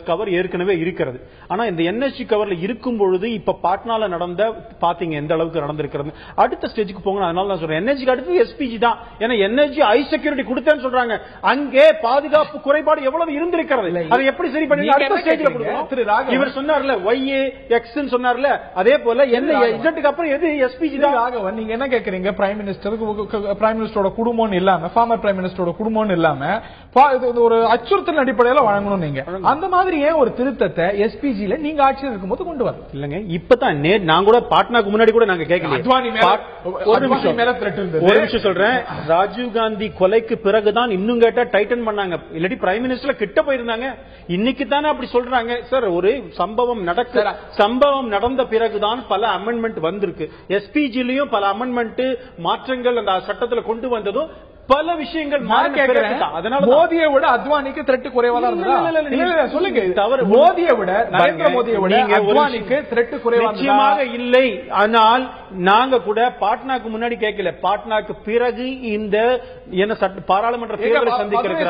கவர் ஏற்கனவே இருக்கிறது. ஆனா இந்த என்எஸ்ஜி கவர்ல இருக்கும் பொழுது இப்ப பாட்னால நடந்த பாத்தீங்க எந்த அளவுக்கு நடந்திருக்கிறது. அடுத்த ஸ்டேஜுக்கு போங்க. அதனால நான் சொல்றேன் என்எஸ்ஜி அடுத்து எஸ்பிஜி தான். ஏன்னா என்எஸ்ஜி ஹை செக்யூரிட்டி கொடுத்தேன்னு சொல்றாங்க. அங்கே பாதுகாப்பு குறைபாடு எவ்வளவு இருந்திருக்கிறது, அதை எப்படி சரி பண்ணி அடுத்த ஸ்டேஜ்ல கொடுக்கணும். இவர் சொன்னார்ல YA X ன்னு சொன்னார்ல, அதே போல என்ன இசட்டுக்கு அப்புறம் எது எஸ்பிஜி தான். நீங்க என்ன கேக்குறீங்க, பிரைம் மினிஸ்டரோட குடும்பம் இல்லாம ஃபார்மர் பிரைம் மினிஸ்டரோட குடும்பம் இல்லாம ஒரு அச்சுறுத்தல் அடிப்படையில் வழங்கணும். நீங்க அந்த மாதிரி ஏன் ஒரு திருத்தத்தை எஸ்பிஜில நீங்க ஆட்சியில் இருக்கும்போது கொண்டு வரல? இல்லங்க, இப்பதான் நான் கூட பாட்னாக்கு முன்னாடி கூட நாங்க கேட்கல. ஒரு நிமிஷம் சொல்றேன். ராஜீவ் காந்தி கொலைக்கு பிறகுதான் இன்னும் கேட்டா டைட்டன் பண்ணாங்க. இல்லாட்டி பிரைம் மினிஸ்டர் கிட்ட போயிருந்தாங்க. இன்னைக்கு தானே அப்படி சொல்றாங்க சார். ஒரு சம்பவம் நடந்த பிறகுதான் பல அமெண்ட்மெண்ட் வந்திருக்கு. எஸ்பிஜிலையும் பல அமெண்ட்மெண்ட் மாற்றங்கள் அந்த சட்டத்தில் கொண்டு வந்ததும் பல விஷயங்கள் அதனால மோதியை விட அத்வானிக்கு த்ரெட் குறைவா இருந்தா சொல்லுங்க. தவறு. மோதியை விட நரேந்திர மோதியை விட அத்வானிக்கு த்ரெட் குறைவாக இல்லை. ஆனால் நாங்க கூட பாட்னாக்கு முன்னாடி கேட்கல, பாட்னாக்கு பிறகு இந்த என்ன பாராளுமன்ற தேர்தலை சந்திக்கிறாங்க.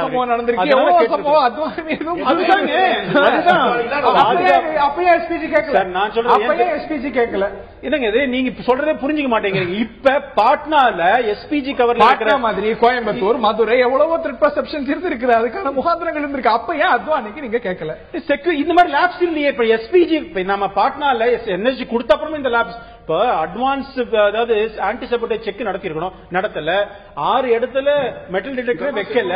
நான் சொல்றேன் எஸ்பிஜி கேட்கல. என்னங்க நீங்க சொல்றதே புரிஞ்சுக்க மாட்டேங்கிறீங்க. இப்ப பாட்னால எஸ்பிஜி கவர்ல மாதிரி கோயம்புத்தூர் மதுரை எவ்வளவோ த்ரெட் பெர்செப்ஷன்ஸ் இருக்கு. அதுக்கான முகாந்திரங்கள் இருக்கு. அப்ப ஏன் அத்வானிக்கு நீங்க கேட்கல? இந்த மாதிரி லேப்ஸ் இல்லையே. இப்ப எஸ்பிஜி நம்ம பாட்னால என்எஸ்ஜி கொடுத்த அப்புறம் இந்த லேப்ஸ் இப்ப அட்வான்ஸ் அதாவது ஆன்டிசெப்டிக் செக் நடத்தி இருக்கணும், நடத்தல. 6 இடத்துல மெட்டல் டிடெக்டர் வைக்கல.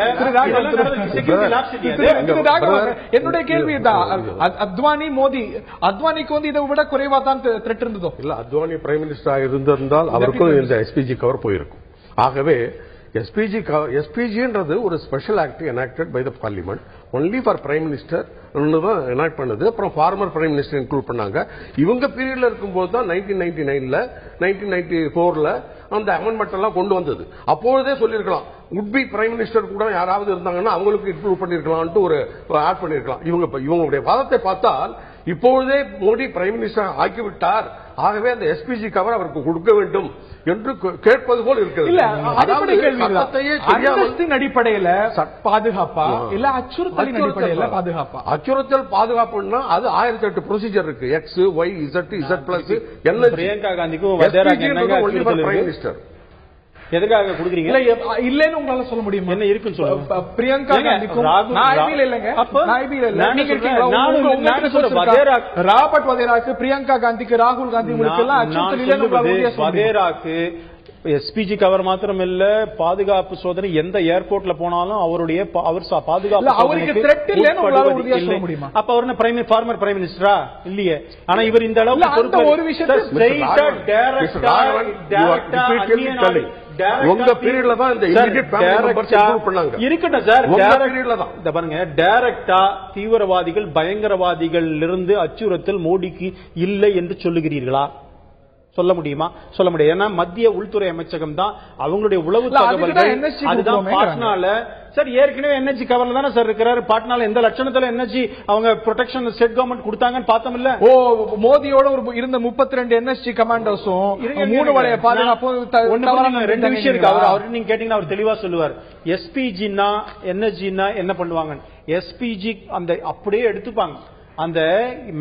என்னுடைய கேள்வி தான், அத்வானி மோடி அத்வானிக்கு வந்து இதை விட குறைவா தான் த்ரெட் இருந்ததோ? இல்ல, அத்வானி பிரைம் மினிஸ்டர் இருந்திருந்தால் அவருக்கும் இந்த எஸ்பிஜி கவர் போயிருக்கும். ஆகவே எஸ்பிஜின்றது ஒரு special act enacted by the parliament only for prime minister enact பண்ணது. அப்புறம் ஃபார்மர் பிரைம் மினிஸ்டர் இன்க்ளூட் பண்ணாங்க. இவங்க பீரியட்ல இருக்கும்போது தான் 1999ல 1994ல அந்த அமெண்ட்மெண்ட் எல்லாம் கொண்டு வந்தது. அப்பொழுதே சொல்லியிருக்கலாம் உட்பி பிரைம் மினிஸ்டர் கூட யாராவது இருந்தாங்கன்னா அவங்களுக்கு இன்க்ளூட் பண்ணிருக்கலாம்னு ஒரு ஆட் பண்ணிருக்கலாம். இவங்களுடைய வாதத்தை பார்த்தால் இப்பொழுதே மோடி பிரைம் மினிஸ்டர் ஆக்கிவிட்டார், ஆகவே அந்த எஸ்பிஜி கவர் அவருக்கு கொடுக்க வேண்டும் என்று கேட்பது போல் இருக்கிறது. அடிப்படையில் பாதுகாப்பா இல்ல அச்சுறுத்தலின் அடிப்படையில் பாதுகாப்பா? அச்சுறுத்தல் பாதுகாப்புன்னா அது 1008 ப்ரொசீஜர் இருக்கு. X Y Z Z plus என்ன. பிரியங்கா காந்திக்கும் பிரைம் மினிஸ்டர் எதுக்காக கொடுக்குறீங்க? இல்லன்னு உங்களால சொல்ல முடியும்? என்ன இருக்குன்னு சொல்லுங்க. பிரியங்கா காந்திக்கும் ராபர்ட் வதேராக்கு, பிரியங்கா காந்திக்கு, ராகுல் காந்தி வதேராக்கு எஸ்பிஜி கவர் மாத்திரம் இல்ல, பாதுகாப்பு சோதனை எந்த ஏர்போர்ட்ல போனாலும் அவருடைய பாதுகாப்பு அப்ப அவர் ஃபார்மர் பிரைம் மினிஸ்டரா இல்லையே. ஆனா இவர் இந்த அளவுக்கு ஒரு விஷயத்தை உங்க பீரியட்ல தான் இந்த இமிடியேட் ஃபேமிலி மெம்பர்ஸ் இன்க்ளூட் பண்ணாங்க. இருக்கட்டும் சார், பீரியட்ல தான் இந்த பாருங்க டைரக்டா தீவிரவாதிகள் பயங்கரவாதிகள் இருந்து அச்சுறுத்தல் மோடிக்கு இல்லை என்று சொல்லுகிறீர்களா? சொல்ல முடியுமா? சொல்ல முடியாது. ஏன்னா மத்திய உள்துறை அமைச்சகம் தான் அவங்களுடைய உளவு தகவல்கள் அதுதான் பாட்னால. சார் ஏற்கனவே என்எஸ்ஜி கவர்ல தானே சார் இருக்கிறாரு. பாட்னால எந்த லட்சணத்துல என்எஸ்ஜி அவங்க ப்ரொடெக்ஷன் ஸ்டேட் கவர்மெண்ட் கொடுத்தாங்கன்னு பார்த்தோம் இல்ல? மோடியோட இருந்த 32 என்எஸ்ஜி கமாண்டோஸும் 3 வளைய பாதுகாப்பும் 2 விஷயம் இருக்கு. அவர் நீங்க கேட்டீங்கன்னா அவர் தெளிவா சொல்லுவார். எஸ்பிஜினா என்எஸ்ஜினா என்ன பண்ணுவாங்க? எஸ்பிஜி அந்த அப்படியே எடுத்துப்பாங்க. அந்த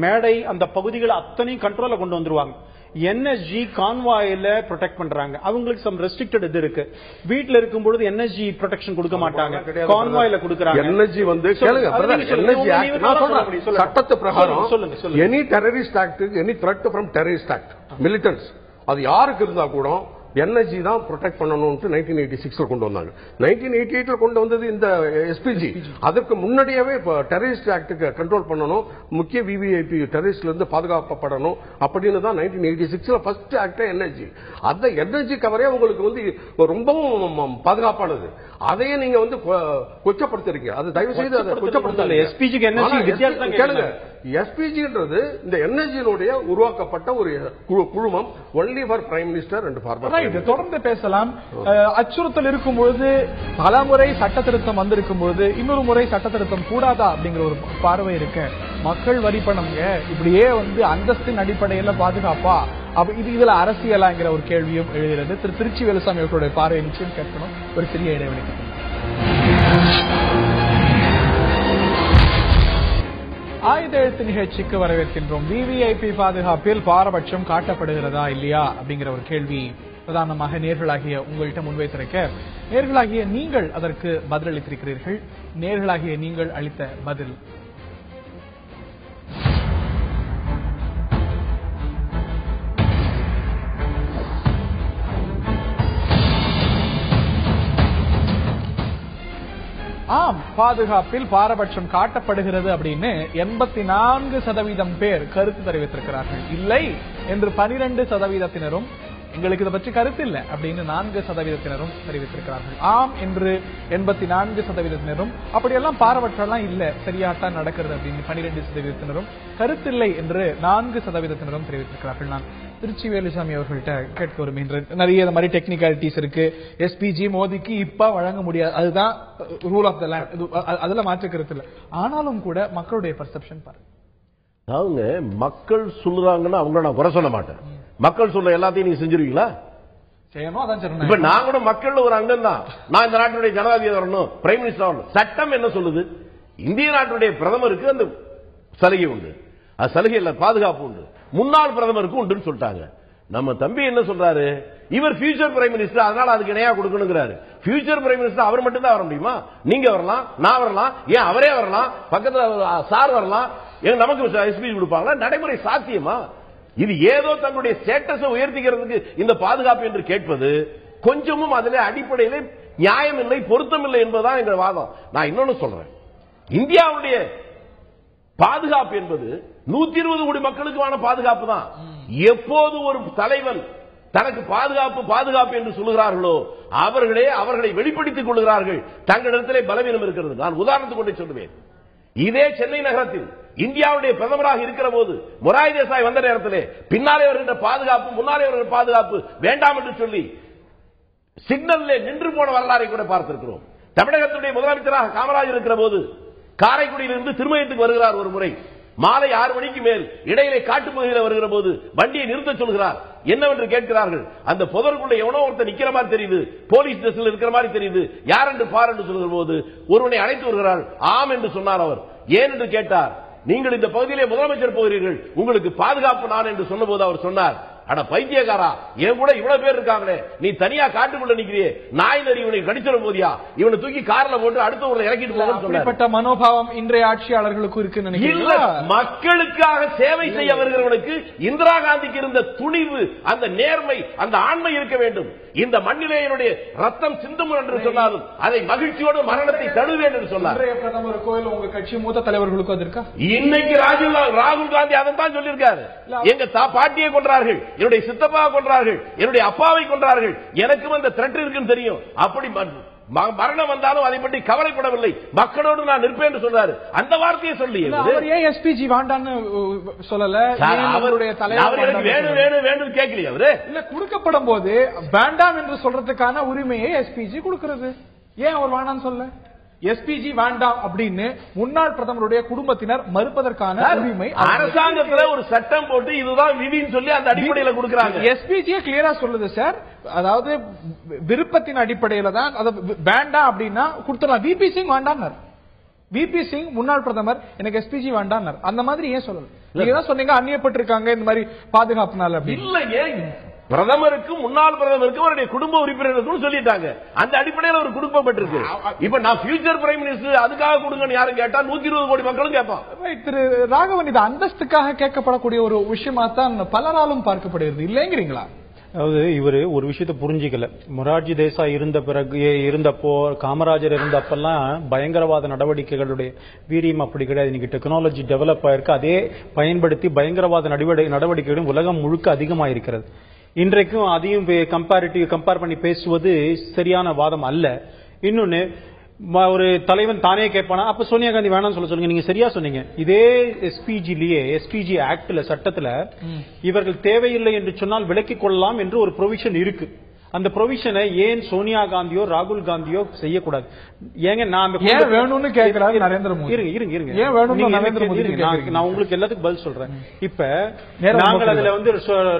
மேடை அந்த பகுதிகளை அத்தனையும் கண்ட்ரோல்ல கொண்டு வந்துருவாங்க. என்எஸ்ஜி கான்வாயில ப்ரொடெக்ட் பண்றாங்க. அவங்களுக்கு சம் ரெஸ்ட்ரிக்டட் இது இருக்கு. வீட்ல இருக்கும்போது என்எஸ்ஜி ப்ரொடெக்ஷன் கொடுக்க மாட்டாங்க, கான்வாயில கொடுக்கறாங்க. என்எஸ்ஜி வந்து கேளுங்க பிரதர், என்எஸ்ஜி ஆக்ட் நான் சொல்றேன் சட்டத்து பிரகாரம் சொல்லுங்க. Any terrorist act, any threat from terrorist act, militants அது யாருக்கு இருந்தா கூட என்எஸ்ஜி தான் ப்ரொடெக்ட் பண்ணணும்னு 1986 கொண்டு வந்தாங்க. 1988 கொண்டு வந்தது இந்த எஸ்பிஜி. அதற்கு முன்னாடியாவே டெரரிஸ்ட் ஆக்டுக்கு கண்ட்ரோல் பண்ணணும், முக்கிய விவிஐபி டெரரிஸ்ட்ல இருந்து பாதுகாக்கப்படணும் அப்படின்னு தான் 1986 ஃபர்ஸ்ட் ஆக்ட் என்எஸ்ஜி. அந்த என்எஸ்ஜி கவரே உங்களுக்கு வந்து ரொம்பவும் பாதுகாப்பானது. அதையே நீங்க வந்து கொச்சப்படுத்துறீங்க. அது தயவு செய்து அதை கொச்சப்படுத்தல. எஸ்பிஜிக்கு என்எஸ்ஜி வித்தியாசம் கேளுங்க. எஸ்பிஜின்றது இந்த என்எஸ்ஜியினுடைய உருவாக்கப்பட்ட ஒரு குழுமம் only for prime minister and former. தொடர்ந்து பேசலாம். அச்சுறுத்தல் இருக்கும்பொழுது பலமுறை சட்ட திருத்தம் வந்திருக்கும் பொழுது இன்னொரு முறை சட்ட திருத்தம் கூடாதா அப்படிங்கிற ஒரு பார்வை இருக்கு. மக்கள் வரி பணம்ங்க இப்படியே அந்தஸ்தின் அடிப்படையில் பாதுகாப்பா இதுல அரசியலாங்கிற ஒரு கேள்வியும் எழுகிறது. திருச்சி வேலுசாமி அவர்களுடைய பார்வை நிச்சயம் கேட்கணும். ஒரு சிறிய இடைவெளிக்கு ஆயுத எழுத்து நிகழ்ச்சிக்கு வரவேற்கின்றோம். விவிஐபி பாதுகாப்பில் பாரபட்சம் காட்டப்படுகிறதா இல்லையா அப்படிங்கிற ஒரு கேள்வி பிரதானமாக நேர்களாகிய உங்கள்கிட்ட முன்வைத்திருக்க, நேர்களாகிய நீங்கள் அதற்கு பதிலளித்திருக்கிறீர்கள். நேர்களாகிய நீங்கள் அளித்த பதில் ஆம், பாதுகாப்பில் பாரபட்சம் காட்டப்படுகிறது அப்படின்னு 84% பேர் கருத்து தெரிவித்திருக்கிறார்கள். இல்லை என்று 12%, எங்களுக்கு இதை பற்றி கருத்து இல்லை அப்படின்னு 4% தெரிவித்திருக்கிறார்கள். ஆம் என்று 84%, அப்படியெல்லாம் பாரபட்சம்லாம் இல்ல, சரியாத்தான் நடக்கிறது அப்படின்னு 12% கருத்தில்லை என்று 4% தெரிவித்திருக்கிறார்கள். நான் திருச்சி வேலுசாமி அவர்கள்ட்ட கேட்க விரும்புகின்றேன். நிறைய இந்த மாதிரி டெக்னிகாலிட்டிஸ் இருக்கு. எஸ்பிஜி மோடிக்கு இப்ப வழங்க முடியாது, அதுதான் ரூல் ஆஃப் த லேண்ட், அதுல மாற்றுக்கிறது இல்லை. ஆனாலும் கூட மக்களுடைய பர்செப்ஷன் பாருங்க. அவங்க மக்கள் சொல்றாங்கன்னா அவங்கள நான் குறை சொல்ல மாட்டேன். மக்கள் சொல்ற எல்லாத்தையும் நீங்க செஞ்சிருவீங்களா? செய்யணும். அதான் இப்ப நான் கூட மக்கள் ஒரு அங்கம் தான். நான் இந்த நாட்டுடைய ஜனாதிபதி வரணும், பிரைம் மினிஸ்டர் வரணும். சட்டம் என்ன சொல்லுது? இந்திய நாட்டுடைய பிரதமருக்கு அந்த சலுகை உண்டு, அது சலுகை இல்ல, பாதுகாப்பு உண்டு. முன்னாள் பிரதமருக்கு உண்டுன்னு சொல்லிட்டாங்க. நம்ம தம்பி என்ன சொல்றாரு? இவர் ஃபியூச்சர் பிரைம் மினிஸ்டர், அதனால அதுக்கு இணையா கொடுக்கணுங்கிறாரு. ஃபியூச்சர் பிரைம் மினிஸ்டர் அவர் மட்டும் தான் வர முடியுமா? நீங்க வரலாம், நான் வரலாம், ஏன் அவரே வரலாம், பக்கத்துல சார் வரலாம், நமக்கு எஸ்பிஜி கொடுப்பாங்களா? நடைமுறை சாத்தியமா? இது ஏதோ தங்களுடைய ஸ்டேட்டஸை உயர்த்திக்கிறதுக்கு இந்த பாதுகாப்பு என்று கேட்பது கொஞ்சமும் அதிலே அடிப்படையிலே நியாயம் இல்லை, பொருத்தம் இல்லை என்பதுதான் எங்கள் வாதம். நான் இன்னொன்னு சொல்றேன், இந்தியாவுடைய பாதுகாப்பு என்பது 120 கோடி மக்களுக்கான பாதுகாப்பு தான். எப்போது ஒரு தலைவன் தனக்கு பாதுகாப்பு என்று சொல்லுகிறார்களோ அவர்களை வெளிப்படுத்திக் கொள்கிறார்கள். தங்களிடத்திலே பலவீனம் இருக்கிறது. நான் உதாரணத்துக்கு கொண்டு சொல்லுவேன். இதே சென்னை நகரத்தில் இந்தியாவுடைய பிரதமராக இருக்கிற போது மொராய் தேசாய் வந்த நேரத்திலே பின்னாலே வருகின்ற பாதுகாப்பு, முன்னாலே வருகின்ற பாதுகாப்பு வேண்டாம் என்று சொல்லி சிக்னல்ல நின்று போன வரலாறை கூட பார்த்திருக்கிறோம். தமிழகத்துடைய முதலமைச்சராக காமராஜர் இருக்கிற போது காரைக்குடியிலிருந்து திருமயத்துக்கு வருகிறார். ஒரு முறை மாலை 6 மணிக்கு மேல் இடையிலே காட்டுப்பகுதியில் வருகிற போது வண்டியை நிறுத்த சொல்கிறார். என்னவென்று கேட்கிறார்கள். அந்த புதருக்குள்ள எவனோ ஒருத்தர் நிக்கிற மாதிரி தெரியுது, போலீஸ் ஸ்டேஷன்ல இருக்கிற மாதிரி தெரியுது, யார் என்று பார் என்று சொல்கிற போது ஒருவனை அழைத்து வருகிறார். ஆம் என்று சொன்னார். அவர் ஏன் என்று கேட்டார். நீங்கள் இந்த பகுதியிலே முதலமைச்சர் போகிறீர்கள், உங்களுக்கு பாதுகாப்பு நான் என்று சொன்னபோது அவர் சொன்னார், அட பைத்தியக்காரா, என் கூட இவ்வளவு பேர் இருக்காங்களே, நீ தனியா காட்டுக்குள்ள நிக்கிறியே, நாய் நரி இவனை கடிச்சிட போதியா, இவனை தூக்கி கார்ல போட்டு அடுத்த ஊர்ல இறக்கிட்டு போகணும்னு சொன்னார். மனோபாவம் இன்றைய ஆட்சியாளர்களுக்கு இருக்கு நினைக்கிறீங்களா? மக்களுக்காக சேவை செய்ய வருகிறவனுக்கு இந்திரா காந்திக்கு இருந்த துணிவு, அந்த நேர்மை, அந்த ஆண்மை இருக்க வேண்டும். இந்த மண்ணிலே என்னுடைய ரத்தம் சிந்தும் என்று சொன்னாலும் அதை மகிழ்ச்சியோடு மரணத்தை தழுவேன் என்று சொன்னார். பிரதமர் கோயில் உங்க கட்சி மூத்த தலைவர்களுக்கும் அது இருக்கா? இன்னைக்கு ராகுல் காந்தி அதை தான் சொல்லியிருக்காரு. எங்க பாட்டியை கொன்றார்கள், என்னுடைய சித்தப்பாவை கொன்றார்கள், என்னுடைய அப்பாவை கொன்றார்கள், எனக்கும் அந்த த்ரெட் இருக்குன்னு தெரியும். அப்படி மரணம் வந்தாலும் அதை பற்றி கவலைப்படவில்லை, மக்களோடு நான் நிற்பேன் என்று சொன்னார். அந்த வார்த்தையை சொல்லி எஸ்பிஜி வேண்டான்னு சொல்லல, அவருடைய தலைவர் வேணும் வேணும் வேணும் கேட்கலையே அவரு. இல்ல, கொடுக்கப்படும் போது வேண்டாம் என்று சொல்றதுக்கான உரிமையை எஸ்பிஜி கொடுக்கிறது. ஏன் அவர் வேண்டாம்னு சொல்ல? எஸ்பிஜி வேண்டாம் அப்படின்னு முன்னாள் பிரதமருடைய குடும்பத்தினர் மறுப்பதற்கான உரிமை அரசாங்கத்தில் ஒரு சட்டம் போட்டு இதுதான் விதின்னு சொல்லி அந்த அடிப்படையில் கொடுக்கிறாங்க. எஸ்பிஜியே கிளியரா சொல்லுது சார், அதாவது விருப்பத்தின் அடிப்படையில தான் வேண்டாம் அப்படின்னா கொடுத்துடலாம். விபி சிங் வேண்டாம், விபி சிங் முன்னாள் பிரதமர் எனக்கு எஸ்பிஜி வேண்டாம், அந்த மாதிரி ஏன் சொல்லல? நீங்க தான் சொன்னீங்க அந்நியப்பட்டிருக்காங்க இந்த மாதிரி பாதுகாப்புனால அப்படி இல்லையே. பிரதமருக்கும் முன்னாள் பிரதமருக்கும் அவருடைய குடும்ப உறுப்பினர்களுக்கும் சொல்லிட்டாங்க. அந்த அடிப்படையில் ஒரு குடும்பப்பட்டிருக்கு. இப்ப நான் ஃபியூச்சர் பிரைம் மினிஸ்டர் அதுக்காக கொடுங்கன்னு யாரும் கேட்டா 120 கோடி மக்களும் கேட்பான். திரு ராகவன், இது அந்தஸ்துக்காக கேட்கப்படக்கூடிய ஒரு விஷயமா தான் பலராலும் பார்க்கப்படுகிறது, இல்லைங்கிறீங்களா? அதாவது இவரு ஒரு விஷயத்தை புரிஞ்சிக்கல. மொரார்ஜி தேசாய் இருந்தப்போ, காமராஜர் இருந்தப்பெல்லாம் பயங்கரவாத நடவடிக்கைகளுடைய வீரியம் அப்படி கிடையாது. இன்னைக்கு டெக்னாலஜி டெவலப் ஆயிருக்கு, அதே பயன்படுத்தி பயங்கரவாத நடவடிக்கைகளும் உலகம் முழுக்க அதிகமாயிருக்கிறது. இன்றைக்கும் அதையும் கம்பேர் பண்ணி பேசுவது சரியான வாதம் அல்ல. இன்னொன்னு, ஒரு தலைவன் தானே கேட்பானா? அப்ப சோனியா காந்தி வேணாம்னு சொல்லுங்க. நீங்க சரியா சொன்னீங்க. இதே எஸ்பிஜி ஆக்ட்ல சட்டத்துல இவர்கள் தேவையில்லை என்று சொன்னால் விலக்கிக் கொள்ளலாம் என்று ஒரு ப்ரொவிஷன் இருக்கு. அந்த ப்ரொவிஷனை ஏன் சோனியா காந்தியோ ராகுல் காந்தியோ செய்யக்கூடாது? ஏங்க நான் வேணும்னு கேட்கிறாரு நரேந்திர மோடி. இருங்க ஏன் வேணும்னு நரேந்திர மோடி? நான் உங்களுக்கு எல்லாத்துக்கும் பதில் சொல்றேன். இப்ப நாங்கள் அதுல வந்து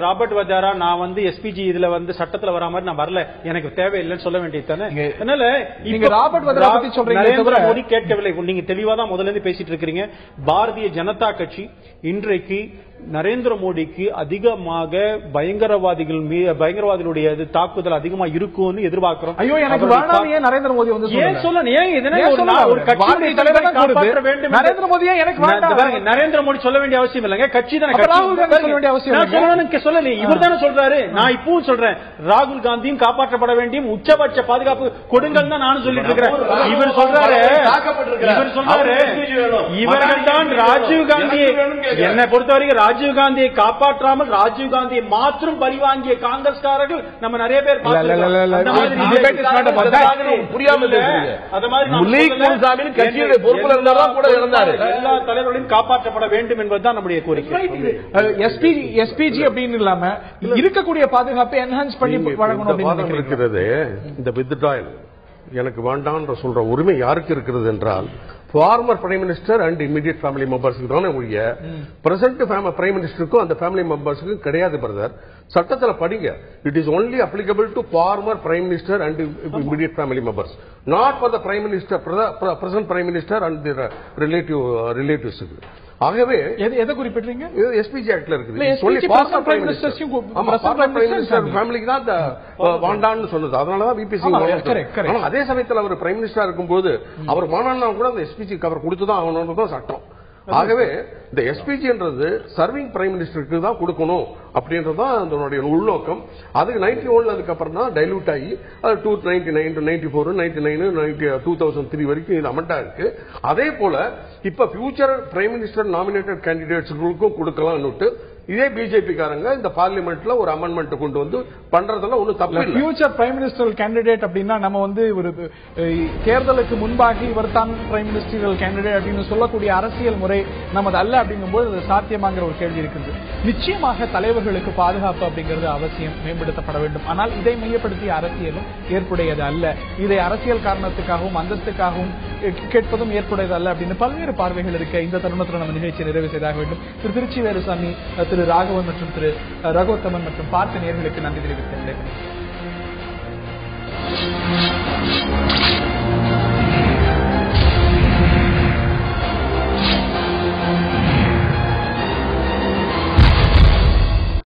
ராபர்ட் வத்ரா நான் வந்து எஸ்பிஜி இதுல வந்து சட்டத்துல வரா மாதிரி நான் வரல, எனக்கு தேவையில்லைன்னு சொல்ல வேண்டியது தானே. அதனால நீங்க ராபர்ட் வத்ரா பத்தி சொல்றீங்க, நரேந்திர மோடி கேட்கவில்லை. நீங்க தெளிவா தான் முதல்ல இருந்து பேசிட்டு இருக்கிறீங்க. பாரதிய ஜனதா கட்சி இன்றைக்கு நரேந்திர மோடிக்கு அதிகமாக பயங்கரவாதிகளுடைய தாக்குதல் அதிகமா இருக்கும்னு எதிர்பார்க்கிறோம். ஐயோ எனக்கு வேணாமே நரேந்திர மோடி வந்து ஏன் சொல்ல ஒரு கட்சியுடைய தலைவரை காப்பாற்ற வேண்டும். நரேந்திர மோடியே எனக்கு வேண்டாம். நரேந்திர மோடி சொல்ல வேண்டிய அவசியம் இல்லைங்க. கட்சி தானே சொல்ல வேண்டிய அவசியம் சொல்லல. இவர் தானே சொல்றாரு. நான் இப்பவும் சொல்றேன், ராகுல் காந்தியும் காப்பாற்றப்பட வேண்டிய உச்சபட்ச பாதுகாப்பு கொடுங்கள் தான் நானும் சொல்லிட்டு இருக்கிறேன். இவர் சொல்றாரு இவர்கள் தான் ராஜீவ் காந்தியை, என்னை பொறுத்தவரைக்கும் ராஜீவ் காந்தியை காப்பாற்றாமல் ராஜீவ் காந்தியை மாத்திரம் பழிவாங்கிய காங்கிரஸ்காரர்கள் நம்ம நிறைய பேர் எல்லா தலைவர்களையும் காப்பாற்றப்பட வேண்டும் என்பதுதான் நம்முடைய கோரிக்கை. எஸ்பிஜி அப்படின்னு இல்லாம இருக்கக்கூடிய பாதுகாப்பை என்ஹான்ஸ் பண்ணி வழங்கணும் இருக்கிறது. இந்த வித்ட்ராயல் எனக்கு வேண்டாம் சொல்ற உரிமை யாருக்கு இருக்கிறது என்றால் former prime minister and immediate family மெம்பர்ஸ்க்கு தானே ஒழிய பிரசன்ட் பிரைம் மினிஸ்டருக்கும் அந்த ஃபேமிலி மெம்பர்ஸுக்கும் கிடையாது பிரதர். சட்டத்தில் படிங்க. It is only applicable to farmer prime minister and immediate family members, not for the prime minister, present prime minister and relatives. ஆகவே எதை குறிப்பிட்டீங்க? எஸ்பிஜி ஆக்ட்ல இருக்குது. ஃபேமிலிக்கு தான் வாண்டான்னு சொன்னது. அதனாலதான் விபிசி. அதே சமயத்தில் அவர் பிரைம் மினிஸ்டரா இருக்கும்போது அவர் வாண்டான்னா கூட அந்த எஸ்பிஜி கவர் கொடுத்துதான் ஆகணும்ன்றதும் சட்டம். ஆகவே இந்த எஸ்பிஜி என்றது சர்விங் பிரைம் மினிஸ்டருக்கு தான் கொடுக்கணும் அப்படின்றதான் அதனுடைய உள்நோக்கம். அதுக்கு 91 அதுக்கப்புறம் தான் டைலூட் ஆகி அது 299 94 99 2003 வரைக்கும் இது அமெண்டா இருக்கு. அதே போல இப்ப ஃபியூச்சர் பிரைம் மினிஸ்டர் நாமினேட்டட் கேண்டிடேட்ஸ்களுக்கும் கொடுக்கலாம்னு இதே பிஜேபி காரங்க இந்த பார்லிமெண்ட்ல ஒரு அமெண்ட்மெண்ட் கொண்டு வந்து பண்றதுல ஒன்னும் தப்பு இல்லை. ஃபியூச்சர் பிரைம் மினிஸ்டர் கேண்டிடேட் அப்படின்னா நம்ம வந்து ஒரு தேர்தலுக்கு முன்பாக இவர் தான் பிரைம் மினிஸ்டர் கேண்டிடேட் அப்படின்னு சொல்லக்கூடிய அரசியல் முறை நமது அல்ல அப்படிங்கும்போது அது சாத்தியமாங்கிற ஒரு கேள்வி இருக்குது. நிச்சயமாக தலைவர்களுக்கு பாதுகாப்பு அப்படிங்கிறது அவசியம், மேம்படுத்தப்பட வேண்டும். ஆனால் இதை மையப்படுத்திய அரசியலும் ஏற்புடையது அல்ல. இதை அரசியல் காரணத்துக்காகவும் அந்தஸ்துக்காகவும் கேட்பதும் ஏற்புடையது அல்ல அப்படின்னு பல்வேறு பார்வைகள் இருக்க இந்த தருணத்தில் நம்ம நிகழ்ச்சியை நிறைவு செய்தாக வேண்டும். திரு திருச்சி வேலுசாமி, திரு ராகவன் மற்றும் திரு ரகோத்தமன் மற்றும் பார்த்த நேயர்களுக்கு நன்றி தெரிவித்துக் கொள்கிறேன்.